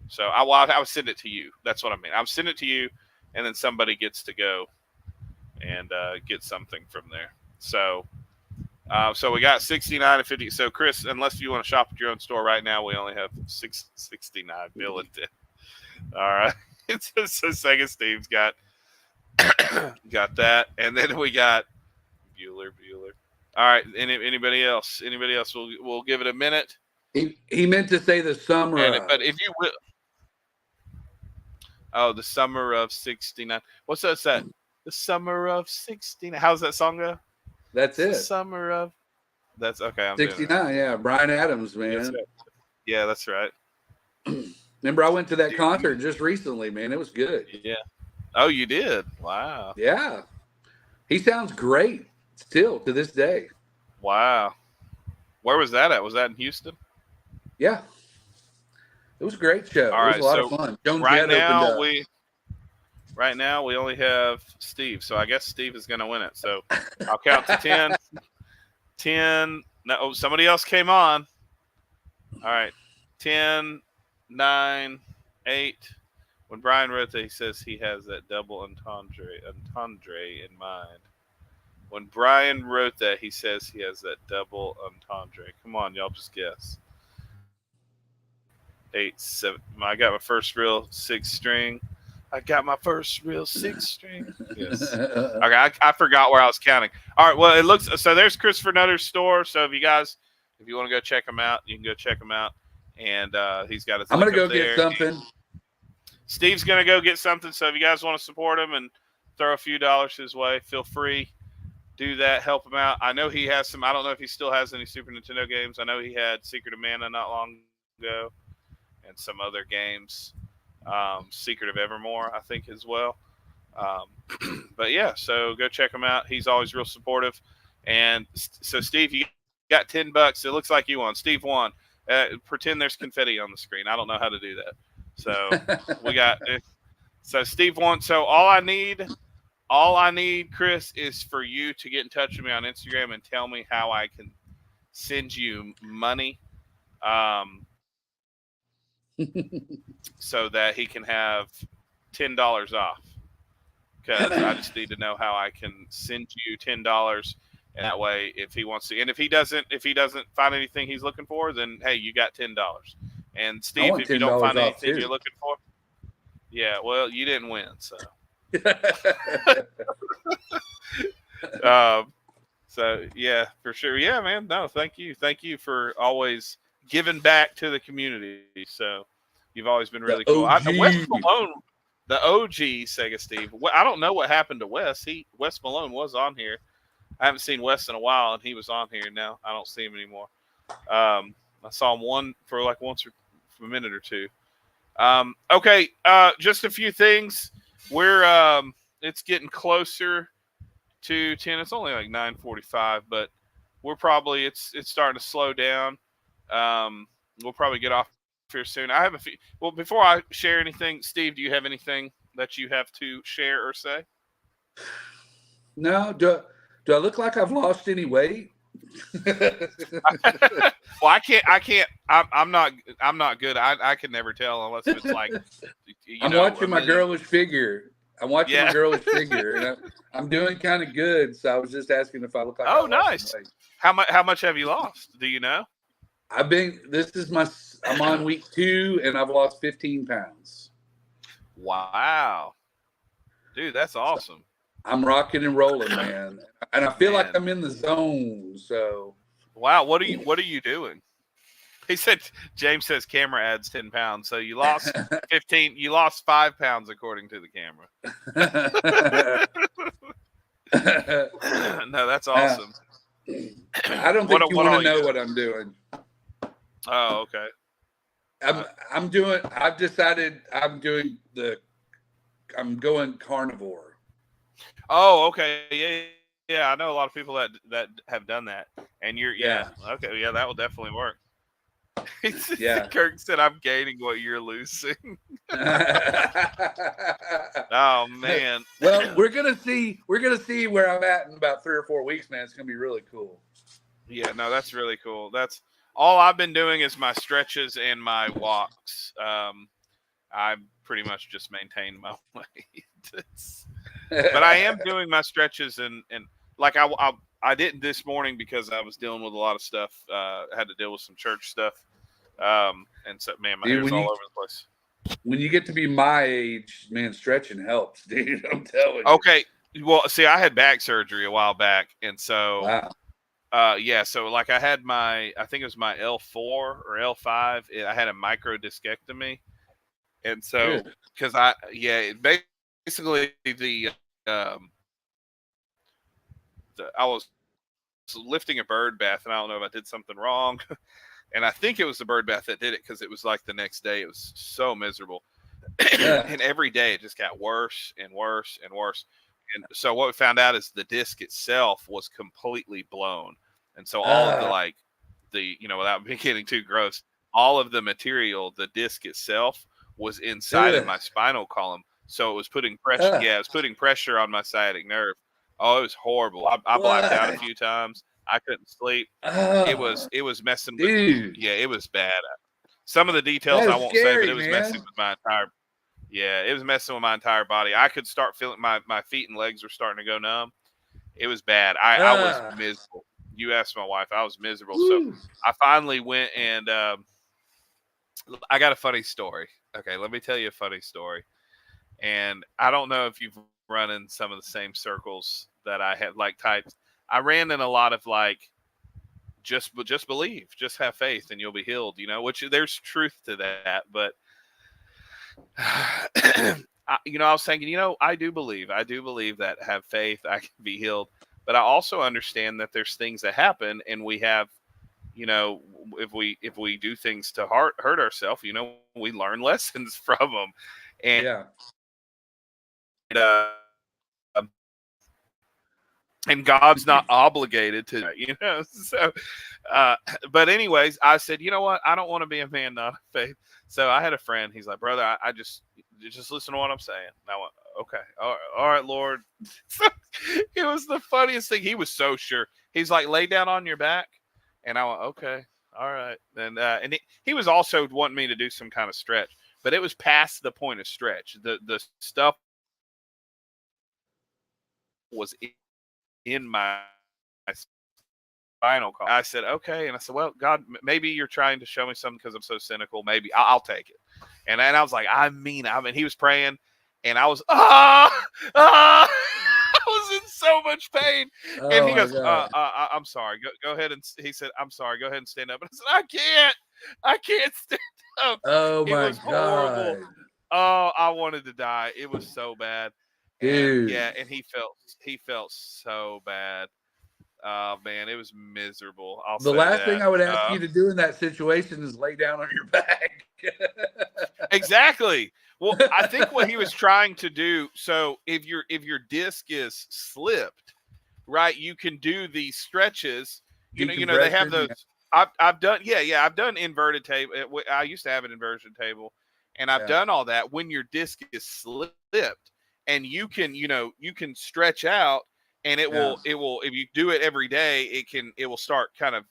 So I will send it to you. That's what I mean. I'll send it to you, and then somebody gets to go and get something from there. So. So we got 69 and 50. So Chris, unless you want to shop at your own store right now, we only have 69 bill and 10. All right. So Sega Steve's got that, and then we got Bueller. All right. Anybody else? We'll give it a minute. He meant to say the summer. But if you will, Oh, the summer of '69. What's that? Set? The summer of '69. How's that song go? That's It's the it. summer of. That's okay. I'm doing it. 69, yeah. Brian Adams, Yes, man. sir. Yeah, that's right. Remember, I went to that Dude, concert just recently, man. It was good. yeah. Oh, you did. Wow. Yeah. He sounds great still to this day. Wow. Where was that at? Was that in Houston? Yeah. It was a great show. All It was a right. lot of So fun. Joan right Jett opened now up. we only have Steve. So I guess Steve is going to win it. So I'll count to 10. 10. No, oh, somebody else came on. All right. 10, 9, 8. When Brian wrote that, he says he has that double entendre in mind. When Brian wrote that, he says he has that double entendre. Come on, y'all, just guess. 8, 7. I got my first real 6-string. I got my first real 6-string. Yes. Okay, I forgot where I was counting. All right, well, it looks so. There's Christopher Nutter's store. So if you want to go check him out, you can go check him out. And he's got his. I'm link going to up go there. get something. Steve's gonna go get something. So if you guys want to support him and throw a few dollars his way, feel free. Do that. Help him out. I know he has some. I don't know if he still has any Super Nintendo games. I know he had Secret of Mana not long ago, and some other games. Secret of Evermore, I think, as well. But yeah, so go check him out. He's always real supportive. And so, Steve, you got $10. It looks like you won. Steve won. Pretend there's confetti on the screen. I don't know how to do that. So we got. So Steve won. So all I need, Chris, is for you to get in touch with me on Instagram and tell me how I can send you money. So that he can have $10 off. Because I just need to know how I can send you $10, and that way, if he wants to, and if he doesn't find anything he's looking for, then hey, you got $10. And Steve, if you don't find anything you're looking for, yeah, well, you didn't win, so. So yeah, for sure, yeah, man. No, thank you for always giving back to the community. So you've always been really cool. Wes Malone, the OG Sega Steve. I don't know what happened to Wes. Wes Malone was on here. I haven't seen Wes in a while, and he was on here. Now I don't see him anymore. I saw him once for a minute or two. Okay, just a few things. We're it's getting closer to 10. It's only like 9:45, but we're probably it's starting to slow down. We'll probably get off here soon. I have a few. Well, before I share anything, Steve, do you have anything that you have to share or say? No. Do I look like I've lost any weight? Well, I can't. I'm not good. I can never tell unless it's like. I'm watching my girlish figure. My girlish figure, and I'm doing kind of good. So I was just asking if I look like. Oh, nice. How much have you lost? Do you know? I'm on week 2, and I've lost 15 pounds. Wow, dude, that's awesome. I'm rocking and rolling, man, and I feel like I'm in the zone. So, wow, what are you doing? He said. James says camera adds 10 pounds, so you lost 15. You lost 5 pounds according to the camera. No, that's awesome. I don't think you want to know what I'm doing. Oh, okay. I've decided I'm going carnivore. Oh, okay. Yeah. I know a lot of people that have done that, and okay. Yeah, that will definitely work. Yeah. Kirk said, "I'm gaining what you're losing." Oh man. Well, we're gonna see where I'm at in about 3 or 4 weeks, man. It's gonna be really cool. Yeah, no, that's really cool. That's all I've been doing is my stretches and my walks. I pretty much just maintained my weight. But I am doing my stretches and like I didn't this morning because I was dealing with a lot of stuff. I had to deal with some church stuff. And so, man, my hair's all over the place. When you get to be my age, man, stretching helps, dude. I'm telling you. Okay. Well, see, I had back surgery a while back. And so, wow. So like I had I think it was my L4 or L5. I had a micro discectomy. And so, because basically I was lifting a bird bath, and I don't know if I did something wrong. And I think it was the bird bath that did it, because it was like the next day. It was so miserable. And every day it just got worse and worse and worse. And so what we found out is the disc itself was completely blown. And so all of without getting too gross, all of the material, the disc itself, was inside of my spinal column. So it was putting pressure. It was putting pressure on my sciatic nerve. Oh, it was horrible. I blacked out a few times. I couldn't sleep. It was messing with me. Yeah, it was bad. Some of the details I won't say, but it was messing with my entire. Yeah, it was messing with my entire body. I could start feeling my feet and legs were starting to go numb. It was bad. I was miserable. You asked my wife. I was miserable. So I finally went and I got a funny story. Okay, let me tell you a funny story. And I don't know if you've run in some of the same circles that I had, like types. I ran in a lot of like, just believe, just have faith, and you'll be healed. Which there's truth to that, but I was thinking, I do believe that have faith, I can be healed. But I also understand that there's things that happen, and we have, if we do things to hurt ourselves, we learn lessons from them. And and God's not obligated to, So, but anyways, I said, you know what? I don't want to be a man not of faith. So I had a friend. He's like, brother, I just listen to what I'm saying. And I went, okay, all right, Lord. So it was the funniest thing. He was so sure. He's like, lay down on your back, and I went, okay, all right. And he was also wanting me to do some kind of stretch, but it was past the point of stretch. The stuff was in my spinal column. I said, okay. And I said, well, God, maybe you're trying to show me something because I'm so cynical. Maybe I'll take it. And I was like, I mean, he was praying, and I was, I was in so much pain. And he goes, I'm sorry. Go ahead. And he said, I'm sorry. Go ahead and stand up. And I said, I can't stand up. Oh my God. Horrible. Oh, I wanted to die. It was so bad. Dude. And he felt so bad. Man, it was miserable. The last thing I would ask you to do in that situation is lay down on your back. Exactly. Well, I think what he was trying to do. So if your disc is slipped, right, you can do these stretches. They have those. Yeah. I've done. Yeah. I've done inverted table. I used to have an inversion table, and I've done all that. When your disc is slipped, and you can stretch out. And it will, if you do it every day, it will start kind of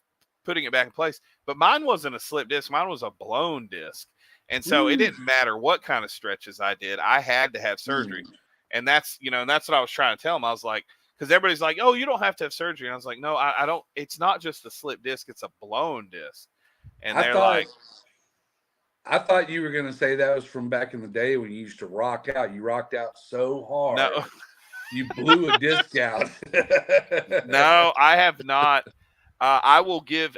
putting it back in place. But mine wasn't a slip disc. Mine was a blown disc. And so it didn't matter what kind of stretches I did. I had to have surgery. And that's what I was trying to tell them. I was like, because everybody's like, oh, you don't have to have surgery. And I was like, no, I don't. It's not just a slip disc. It's a blown disc. And they're like, I thought you were going to say that was from back in the day when you used to rock out. You rocked out so hard. No. You blew a disc out. No, I have not. I will give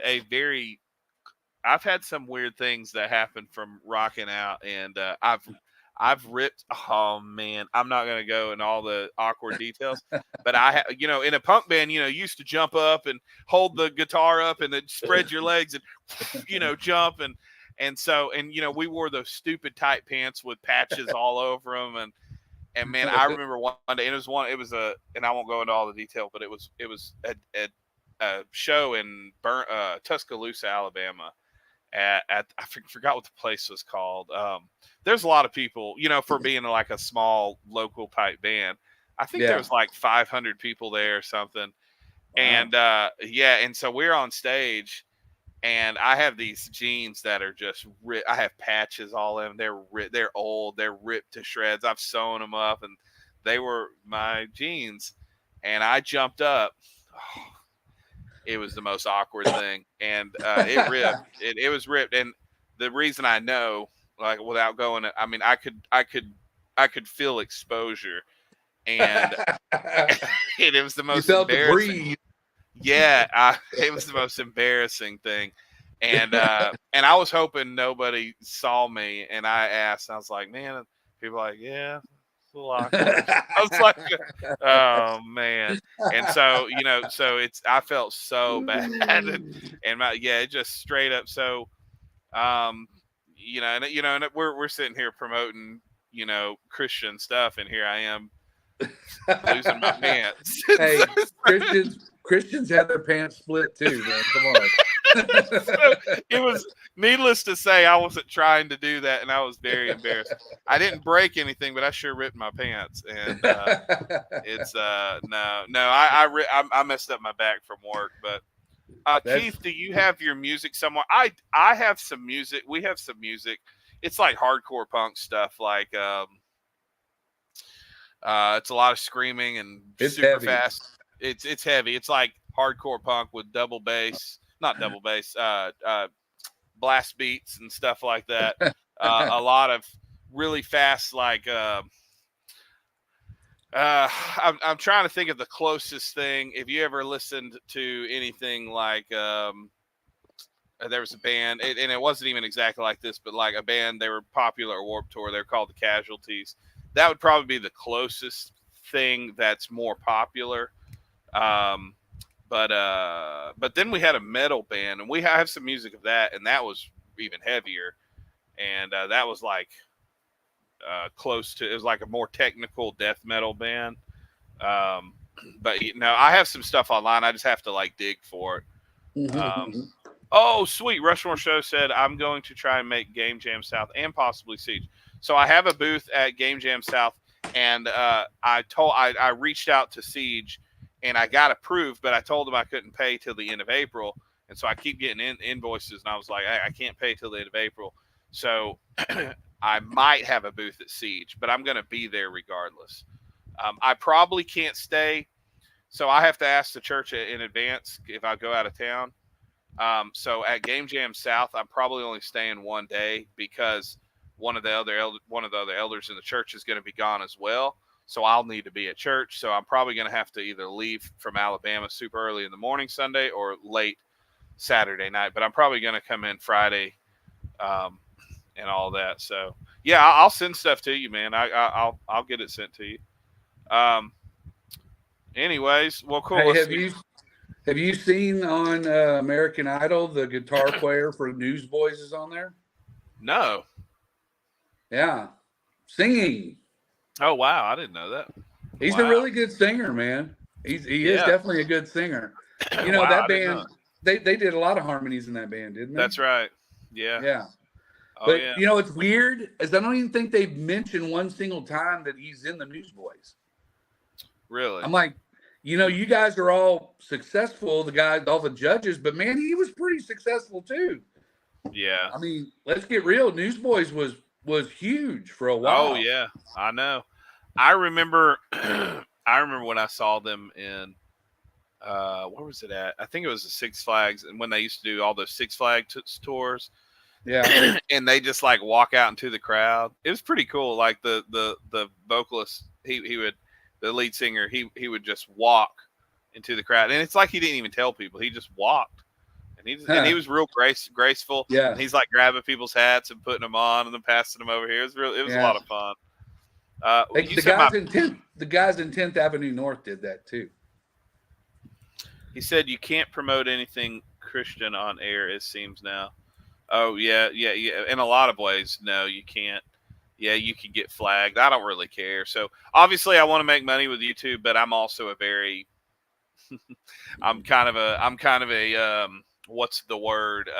I've had some weird things that happen from rocking out, and I've ripped. Oh man, I'm not going to go in all the awkward details, but in a punk band, you used to jump up and hold the guitar up and then spread your legs and, jump. And so we wore those stupid tight pants with patches all over them. And man, I remember one day, and and I won't go into all the detail, but it was a show in Tuscaloosa, Alabama. I forgot what the place was called. There's a lot of people, for being like a small local type band. I think there was like 500 people there or something. Wow. And and so we're on stage. And I have these jeans that are just ripped. I have patches all in them. They're old. They're ripped to shreds. I've sewn them up, and they were my jeans. And I jumped up. Oh, it was the most awkward thing, and it ripped. It was ripped. And the reason I know, like, without going, I mean, I could feel exposure, and it was the most embarrassing. Yeah, it was the most embarrassing thing. And I was hoping nobody saw me, and I asked, I was like, man, people are like, yeah, it's a little awkward. I was like, oh man. And so, so I felt so bad. And it just straight up. So, um, and we're sitting here promoting, Christian stuff. And here I am losing my pants. Hey, Christians have their pants split too, man. Come on. So it was needless to say, I wasn't trying to do that, and I was very embarrassed. I didn't break anything, but I sure ripped my pants, and it's I messed up my back from work. But Keith, do you have your music somewhere? I have some music. We have some music. It's like hardcore punk stuff, like it's a lot of screaming and it's super heavy. fast. It's heavy. It's like hardcore punk with double bass, not double bass, blast beats and stuff like that. A lot of really fast, like I'm trying to think of the closest thing. If you ever listened to anything like there was a band, and it wasn't even exactly like this, but like a band, they were popular at Warped Tour. They're called the Casualties. That would probably be the closest thing that's more popular. But then we had a metal band, and we have some music of that, and that was even heavier, and that was like close to, it was like a more technical death metal band. But I have some stuff online. I just have to like dig for it. Oh, sweet. Rushmore Show said, I'm going to try and make Game Jam South and possibly Siege. So I have a booth at Game Jam South, and I reached out to Siege, and I got approved, but I told them I couldn't pay till the end of April. And so I keep getting invoices, and I was like, I can't pay till the end of April. So I might have a booth at Siege, but I'm going to be there regardless. I probably can't stay, so I have to ask the church in advance if I go out of town. So at Game Jam South, I'm probably only staying one day because one of the other elders in the church is going to be gone as well. So I'll need to be at church. So I'm probably going to have to either leave from Alabama super early in the morning Sunday or late Saturday night. But I'm probably going to come in Friday, and all that. So yeah, I'll send stuff to you, man. I'll get it sent to you. Anyways, well, cool. Hey, have you seen on American Idol the guitar player for Newsboys is on there? No. Yeah, singing. Oh wow, I didn't know that. He's a really good singer, man. He is definitely a good singer. Wow, that band, they did a lot of harmonies in that band, didn't they? That's right. Yeah. Yeah. Oh, but yeah. It's weird, as I don't even think they've mentioned one single time that he's in the Newsboys. Really? I'm like, you guys are all successful, the guys, all the judges, but man, he was pretty successful too. Yeah. I mean, let's get real. Newsboys was huge for a while. Oh yeah, I know. I remember when I saw them in where was it at? I think it was the Six Flags, and when they used to do all those Six Flags tours. Yeah. And they just like walk out into the crowd. It was pretty cool. Like the vocalist, he would, the lead singer, he would just walk into the crowd, and it's like he didn't even tell people. He just walked, and he was real graceful. Yeah. And he's like grabbing people's hats and putting them on, and then passing them over here. It was a lot of fun. The guys in 10th Avenue North did that too. He said you can't promote anything Christian on air, it seems now. Oh yeah. In a lot of ways, no, you can't. Yeah, you can get flagged. I don't really care. So obviously, I want to make money with YouTube, but I'm also a very, I'm kind of a what's the word?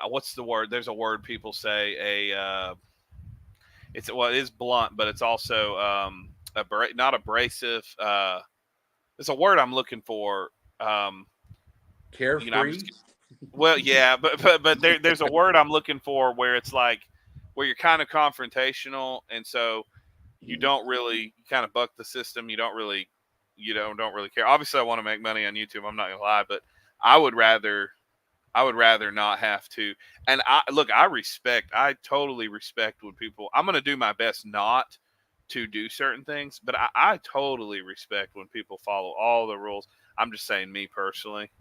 What's the word? There's a word people say it is blunt, but it's also not abrasive. It's a word I'm looking for. Carefree. Well, yeah, but there's a word I'm looking for where it's like where you're kind of confrontational, and so you don't really kind of buck the system. You don't really care. Obviously, I want to make money on YouTube. I'm not gonna lie, but I would rather not have to. And I totally respect when people. I'm gonna do my best not to do certain things, but I totally respect when people follow all the rules. I'm just saying, me personally.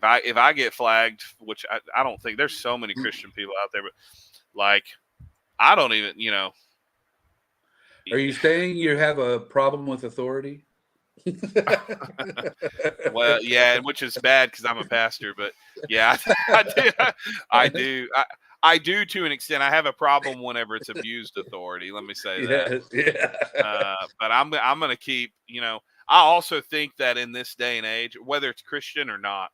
if I get flagged, which I don't think there's so many Christian people out there, but like I don't even, Are you saying you have a problem with authority? Well, yeah, which is bad because I'm a pastor, but yeah, I do. I do. I do to an extent. I have a problem whenever it's abused authority. Let me say that. Yes, yeah. But I'm going to keep. I also think that in this day and age, whether it's Christian or not,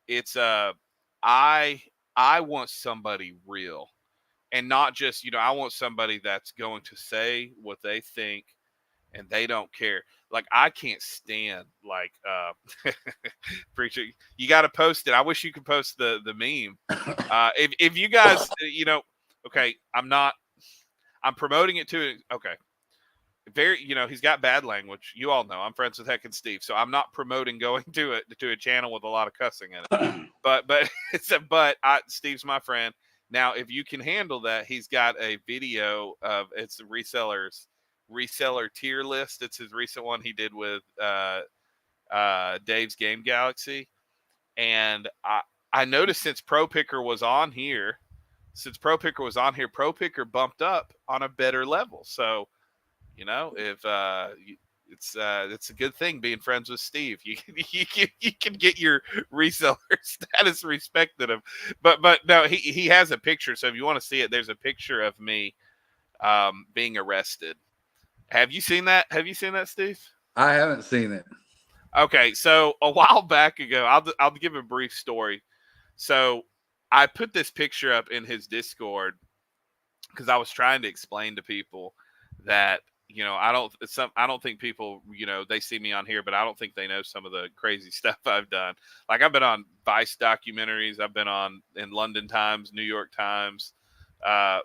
it's I I want somebody real, and not just I want somebody that's going to say what they think and they don't care. Like I can't stand preacher. You got to post it. I wish you could post the meme. If you guys okay, I'm promoting it to okay. Very he's got bad language. You all know I'm friends with Heck and Steve, so I'm not promoting going to a channel with a lot of cussing in it. But Steve's my friend. Now, if you can handle that, he's got a video of it's reseller tier list. It's his recent one he did with Dave's Game Galaxy. And I noticed since Pro Picker was on here, Pro Picker bumped up on a better level. So, if it's a good thing being friends with Steve. You can get your reseller status respected of, but no, he has a picture. So if you want to see it, there's a picture of me being arrested. Have you seen that? Steve? I haven't seen it. Okay, so a while back ago, I'll give a brief story. So I put this picture up in his Discord because I was trying to explain to people that I don't think people they see me on here, but I don't think they know some of the crazy stuff I've done. Like I've been on Vice documentaries, I've been on in London Times, New York Times,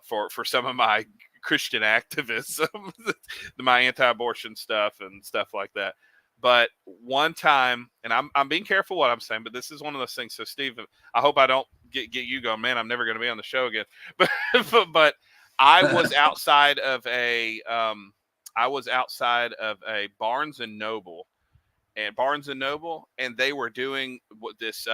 for some of my Christian activism, my anti-abortion stuff and stuff like that. But one time, and I'm being careful what I'm saying, but this is one of those things. So Steve, I hope I don't get you going, man, I'm never going to be on the show again. But I was outside of a Barnes and Noble, and they were doing this.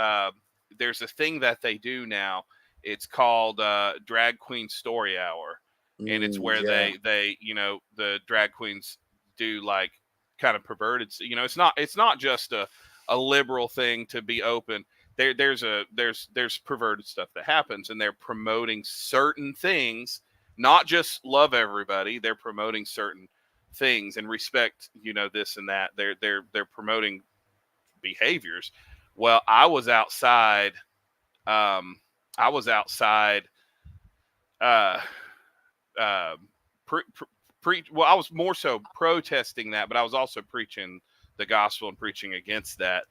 There's a thing that they do now. It's called Drag Queen Story Hour, and it's where they the drag queens do like kind of perverted. It's not just a liberal thing to be open. There's perverted stuff that happens, and they're promoting certain things, not just love everybody. They're promoting certain things and respect, this and that. They're promoting behaviors. Well, I was outside. I was outside. Uh, well, I was more so protesting that, but I was also preaching the gospel and preaching against that.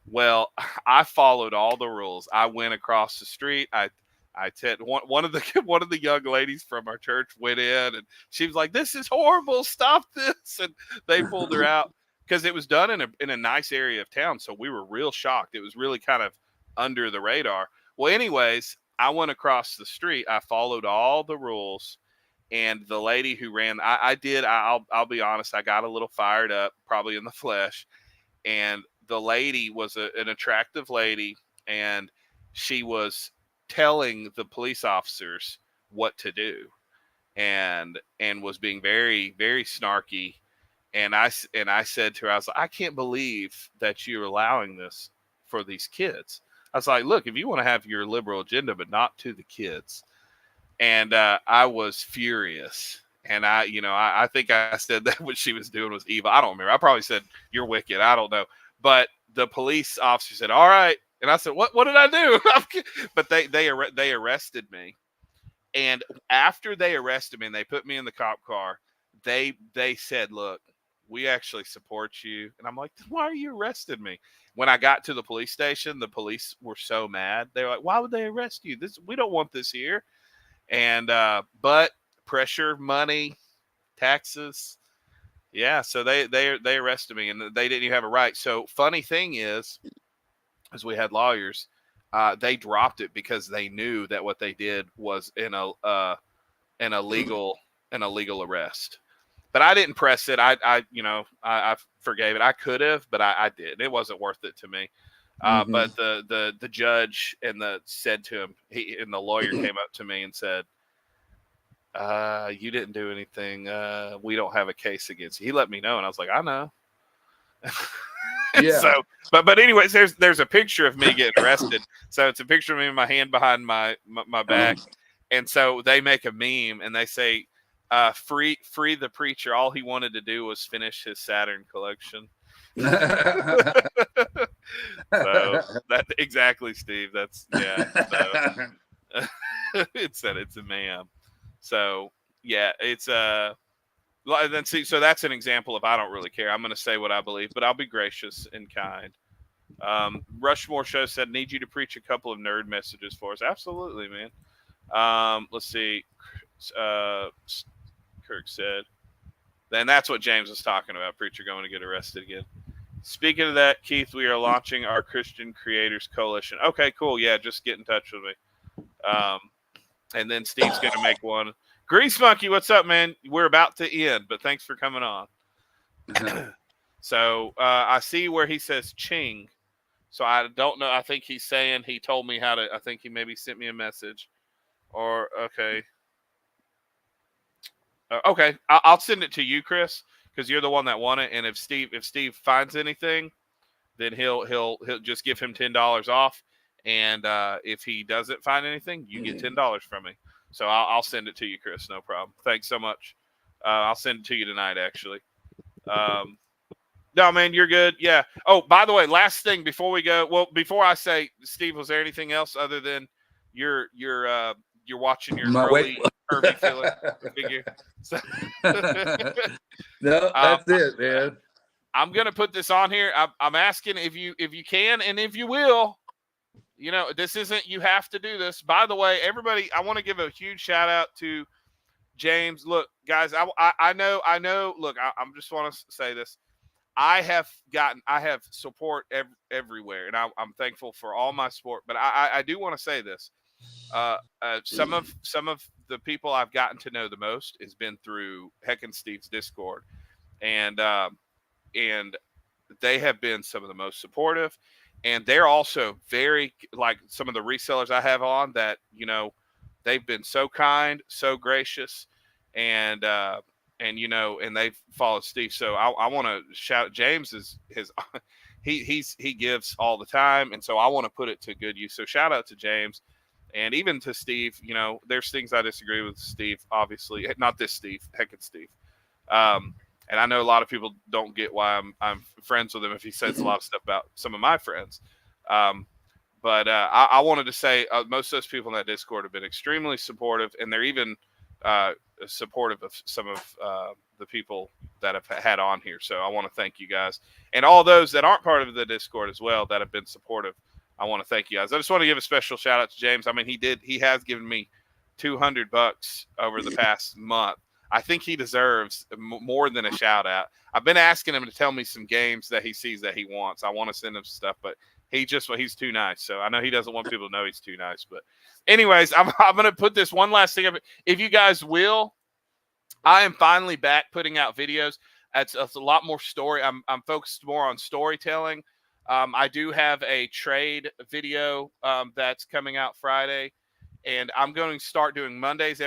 Well, I followed all the rules. I went across the street. I one of the young ladies from our church went in, and she was like, "This is horrible. Stop this!" And they pulled her out because it was done in a nice area of town. So we were real shocked. It was really kind of under the radar. Well, anyways, I went across the street. I followed all the rules. And the lady who ran, I'll be honest, I got a little fired up, probably in the flesh. And the lady was an attractive lady, and she was telling the police officers what to do, and was being very, very snarky. And I said to her, I was like, I can't believe that you're allowing this for these kids. I was like, look, if you want to have your liberal agenda, but not to the kids. And I was furious. And I think I said that what she was doing was evil. I don't remember. I probably said, you're wicked. I don't know. But the police officer said, all right. And I said, what did I do? But they arrested me. And after they arrested me and they put me in the cop car, they said, look, we actually support you. And I'm like, why are you arresting me? When I got to the police station, the police were so mad. They were like, why would they arrest you? We don't want this here. And but pressure, money, taxes, yeah. So they arrested me, and they didn't even have a right. So funny thing is, as we had lawyers, they dropped it because they knew that what they did was an illegal arrest. But I didn't press it. I forgave it. I could have, but I did. It wasn't worth it to me. But the judge said to him, and the lawyer came up to me and said, you didn't do anything. We don't have a case against you. He let me know, and I was like, I know. Yeah. So, but anyways, there's a picture of me getting arrested. So it's a picture of me with my hand behind my back, and so they make a meme and they say, free the preacher. All he wanted to do was finish his Saturn collection. So that exactly, Steve. That's So it's a ma'am. So yeah, it's then see, so that's an example of I don't really care. I'm going to say what I believe, but I'll be gracious and kind. Rushmore Show said, need you to preach a couple of nerd messages for us. Absolutely, man. Let's see. Kirk said, then that's what James was talking about. Preacher going to get arrested again. Speaking of that, Keith, we are launching our Christian Creators Coalition. Okay, cool. Yeah, just get in touch with me. And then Steve's going to make one. Grease Monkey, what's up, man? We're about to end, but thanks for coming on. So I see where he says ching. So I don't know. I think he's saying he told me how to. I think he maybe sent me a message. Or, okay. Okay, I'll send it to you, Chris, because you're the one that won it. And if Steve finds anything, then he'll just give him $10 off. And if he doesn't find anything, you get $10 from me. So I'll send it to you, Chris. No problem. Thanks so much. I'll send it to you tonight, actually. No, man, you're good. Yeah. Oh, by the way, last thing before we go. Well, before I say, Steve, was there anything else other than you're watching your girly curvy figure? So, no, that's it, man. I'm gonna put this on here. I'm asking if you can and if you will. You know, this isn't, you have to do this. By the way, everybody, I want to give a huge shout out to James. Look, guys, I know. Look, I'm just want to say this. I have support everywhere, and I'm thankful for all my support. But I do want to say this. Some of the people I've gotten to know the most has been through Heck and Steve's Discord, and they have been some of the most supportive. And they're also very, like some of the resellers I have on that, you know, they've been so kind, so gracious, and you know, and they've followed Steve. So I want to shout, James is he gives all the time, and so I want to put it to good use. So shout out to James, and even to Steve. You know, there's things I disagree with Steve, obviously, not this Steve, Heckin' Steve. And I know a lot of people don't get why I'm friends with him if he says a lot of stuff about some of my friends. But I wanted to say most of those people in that Discord have been extremely supportive, and they're even supportive of some of the people that have had on here. So I want to thank you guys, and all those that aren't part of the Discord as well that have been supportive. I want to thank you guys. I just want to give a special shout out to James. I mean, he has given me $200 over the past month. I think he deserves more than a shout out. I've been asking him to tell me some games that he sees that he wants. I want to send him stuff, but he's too nice. So I know he doesn't want people to know he's too nice. But anyways, I'm going to put this one last thing up. If you guys will, I am finally back putting out videos. It's a lot more story. I'm focused more on storytelling. I do have a trade video that's coming out Friday, and I'm going to start doing Mondays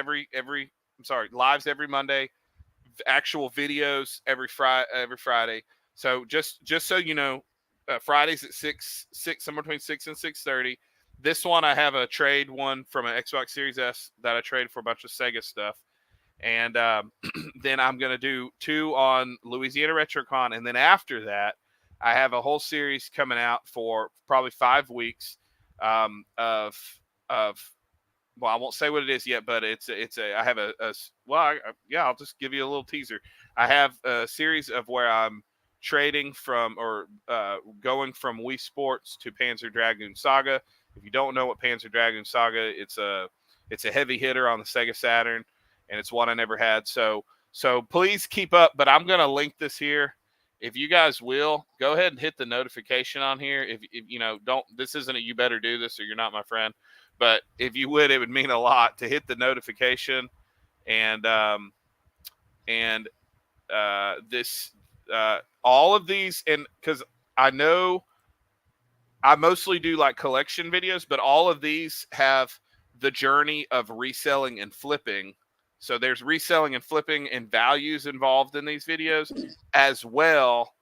lives every Monday, actual videos every Friday. So just so you know, Fridays at 6, somewhere between 6 and 6:30. This one I have a trade one from an Xbox Series S that I traded for a bunch of Sega stuff, and then I'm gonna do 2 on Louisiana RetroCon, and then after that, I have a whole series coming out for probably 5 weeks of well, I won't say what it is yet, but I have I'll just give you a little teaser. I have a series of where I'm trading from or going from Wii Sports to Panzer Dragoon Saga. If you don't know what Panzer Dragoon Saga, it's a heavy hitter on the Sega Saturn, and it's one I never had. So please keep up. But I'm gonna link this here. If you guys will go ahead and hit the notification on here. If you know, this isn't a you better do this or you're not my friend. But if you would, it would mean a lot to hit the notification and this all of these, and because I know I mostly do like collection videos, but all of these have the journey of reselling and flipping. So there's reselling and flipping and values involved in these videos, as well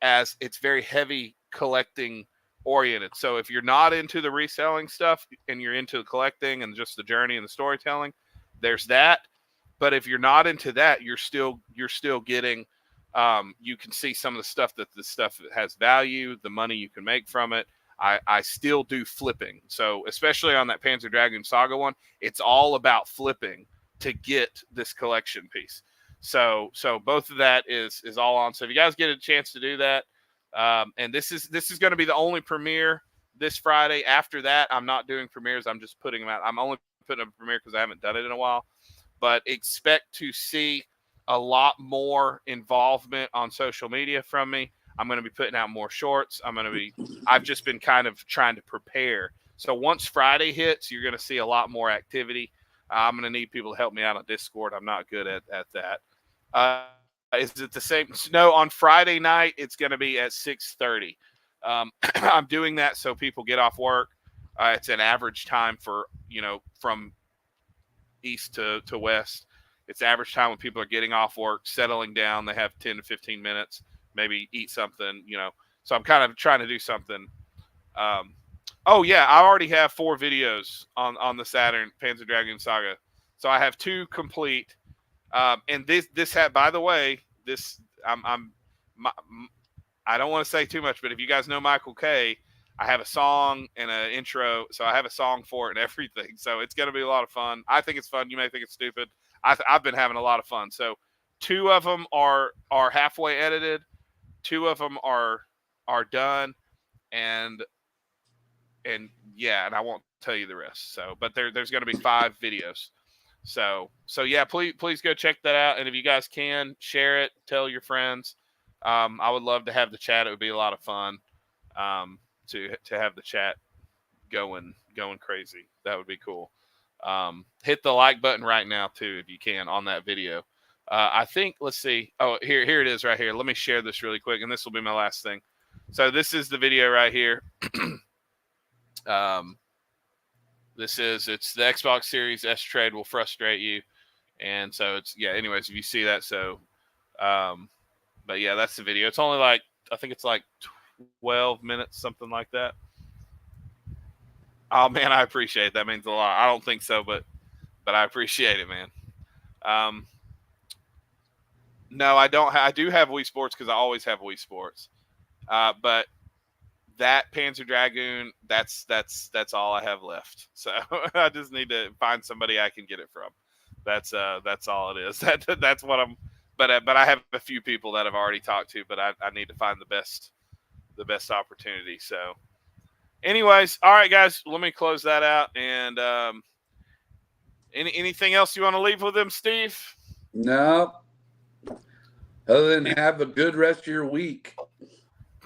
as it's very heavy collecting oriented. So if you're not into the reselling stuff and you're into the collecting and just the journey and the storytelling, there's that. But if you're not into that, you're still getting you can see some of the stuff that has value, the money you can make from it. I still do flipping. So especially on that Panzer Dragoon Saga one, it's all about flipping to get this collection piece. So both of that is all on. So if you guys get a chance to do that, and this is going to be the only premiere this Friday. After that, I'm not doing premieres. I'm just putting them out. I'm only putting a premiere because I haven't done it in a while. But expect to see a lot more involvement on social media from me. I'm going to be putting out more shorts. I've just been kind of trying to prepare. So once Friday hits, you're going to see a lot more activity. I'm going to need people to help me out on Discord. I'm not good at that. Is it the same? No, on Friday night, it's going to be at 6:30. I'm doing that so people get off work. It's an average time for, from east to west. It's average time when people are getting off work, settling down. They have 10 to 15 minutes, maybe eat something, So I'm kind of trying to do something. Oh, yeah, I already have 4 videos on the Saturn Panzer Dragoon Saga. So I have 2 complete. And this had, by the way, I don't want to say too much, but if you guys know Michael K, I have a song and an intro, so I have a song for it and everything. So it's going to be a lot of fun. I think it's fun. You may think it's stupid. I've been having a lot of fun. So 2 of them are halfway edited. 2 of them are done, and yeah, and I won't tell you the rest. So, but there's going to be 5 videos. So yeah, please go check that out. And if you guys can share it, tell your friends. I would love to have the chat. It would be a lot of fun. To have the chat going crazy. That would be cool. Hit the like button right now too, if you can, on that video. I think, let's see. Oh, here it is right here. Let me share this really quick, and this will be my last thing. So this is the video right here. It's the Xbox Series S trade will frustrate you. And so it's, yeah, anyways, if you see that, so, but yeah, that's the video. It's only like, I think it's like 12 minutes, something like that. Oh man, I appreciate it. That means a lot. I don't think so, but I appreciate it, man. No, I don't. I do have Wii Sports because I always have Wii Sports. But that Panzer Dragoon, that's all I have left. So I just need to find somebody I can get it from. That's all it is. That's what I'm. But I have a few people that I've already talked to, but I need to find the best opportunity. So, anyways, all right, guys, let me close that out. And anything else you want to leave with them, Steve? No. Other than have a good rest of your week.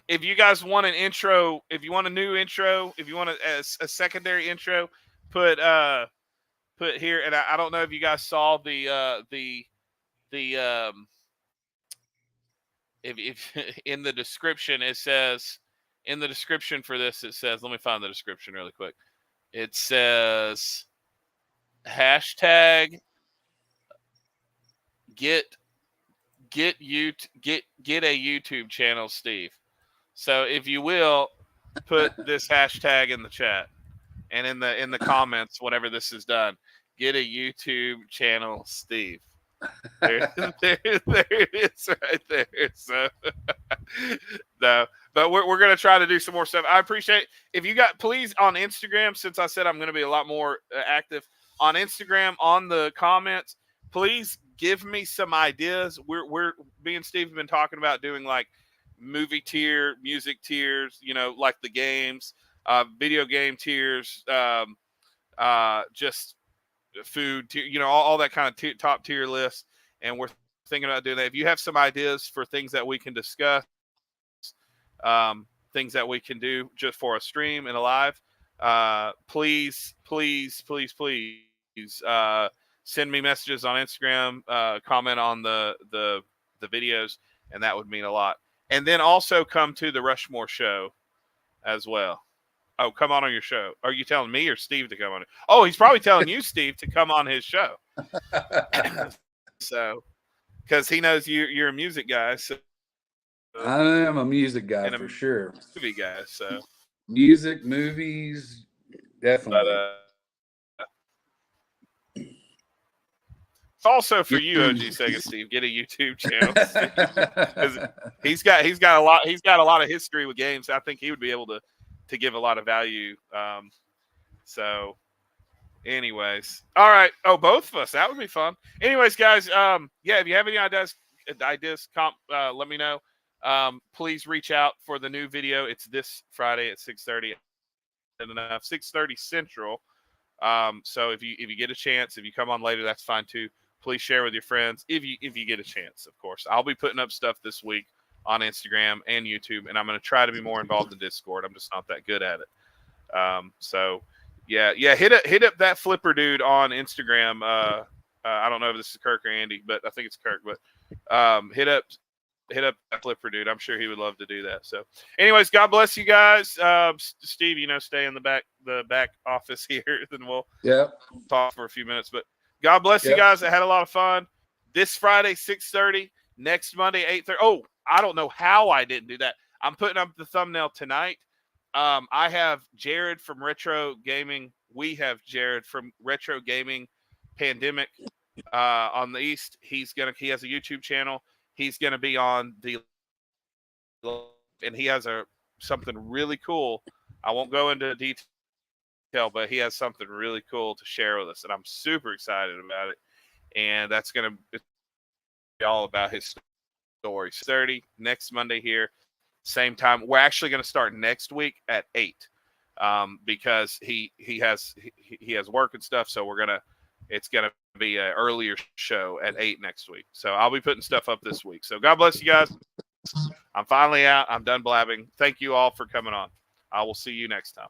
If you guys want an intro, if you want a new intro, if you want a secondary intro, put here. And I don't know if you guys saw if in the description it says, in the description for this it says, let me find the description really quick. It says hashtag get a YouTube channel, Steve. So if you will, put this hashtag in the chat and in the comments whenever this is done. Get a YouTube channel, Steve. There it is right there. So no, but we're gonna try to do some more stuff. I appreciate if you got, please, on Instagram, since I said I'm gonna be a lot more active on Instagram, on the comments, please give me some ideas. We're me and Steve have been talking about doing like movie tier, music tiers, like the games, video game tiers, just food tier, all that kind of top tier list. And we're thinking about doing that. If you have some ideas for things that we can discuss, things that we can do just for a stream and a live, please send me messages on Instagram, comment on the videos, and that would mean a lot. And then also come to the Rushmore show as well. Oh, come on your show. Are you telling me or Steve to come on it? Oh, he's probably telling you, Steve, to come on his show. So, because he knows you're a music guy. So I am a music guy for sure. Movie guy. So music, movies, definitely. Also for you, OG Sega Steve, get a YouTube channel. Because he's got a lot of history with games. I think he would be able to give a lot of value. So, anyways, all right. Oh, both of us. That would be fun. Anyways, guys. Yeah, if you have any ideas, let me know. Please reach out for the new video. It's this Friday at 6:30. Enough 6:30 Central. So if you get a chance, if you come on later, that's fine too. Please share with your friends if you get a chance. Of course, I'll be putting up stuff this week on Instagram and YouTube, and I'm going to try to be more involved in Discord. I'm just not that good at it. So yeah, hit up that Flipper dude on Instagram. I don't know if this is Kirk or Andy, but I think it's Kirk. But hit up that Flipper dude. I'm sure he would love to do that. So, anyways, God bless you guys. Steve, stay in the back office here. Then we'll talk for a few minutes. But God bless you guys. I had a lot of fun. This Friday, 6:30. Next Monday, 8:30. Oh, I don't know how I didn't do that. I'm putting up the thumbnail tonight. I have Jared from Retro Gaming. We have Jared from Retro Gaming Pandemic on the East. He has a YouTube channel. He's going to be on and he has something really cool. I won't go into detail, but he has something really cool to share with us, and I'm super excited about it. And that's going to be all about his story. 30 next Monday here, same time. We're actually going to start next week at 8 because he has work and stuff. So it's gonna be an earlier show at 8 next week. So I'll be putting stuff up this week. So God bless you guys. I'm finally out. I'm done blabbing. Thank you all for coming on. I will see you next time.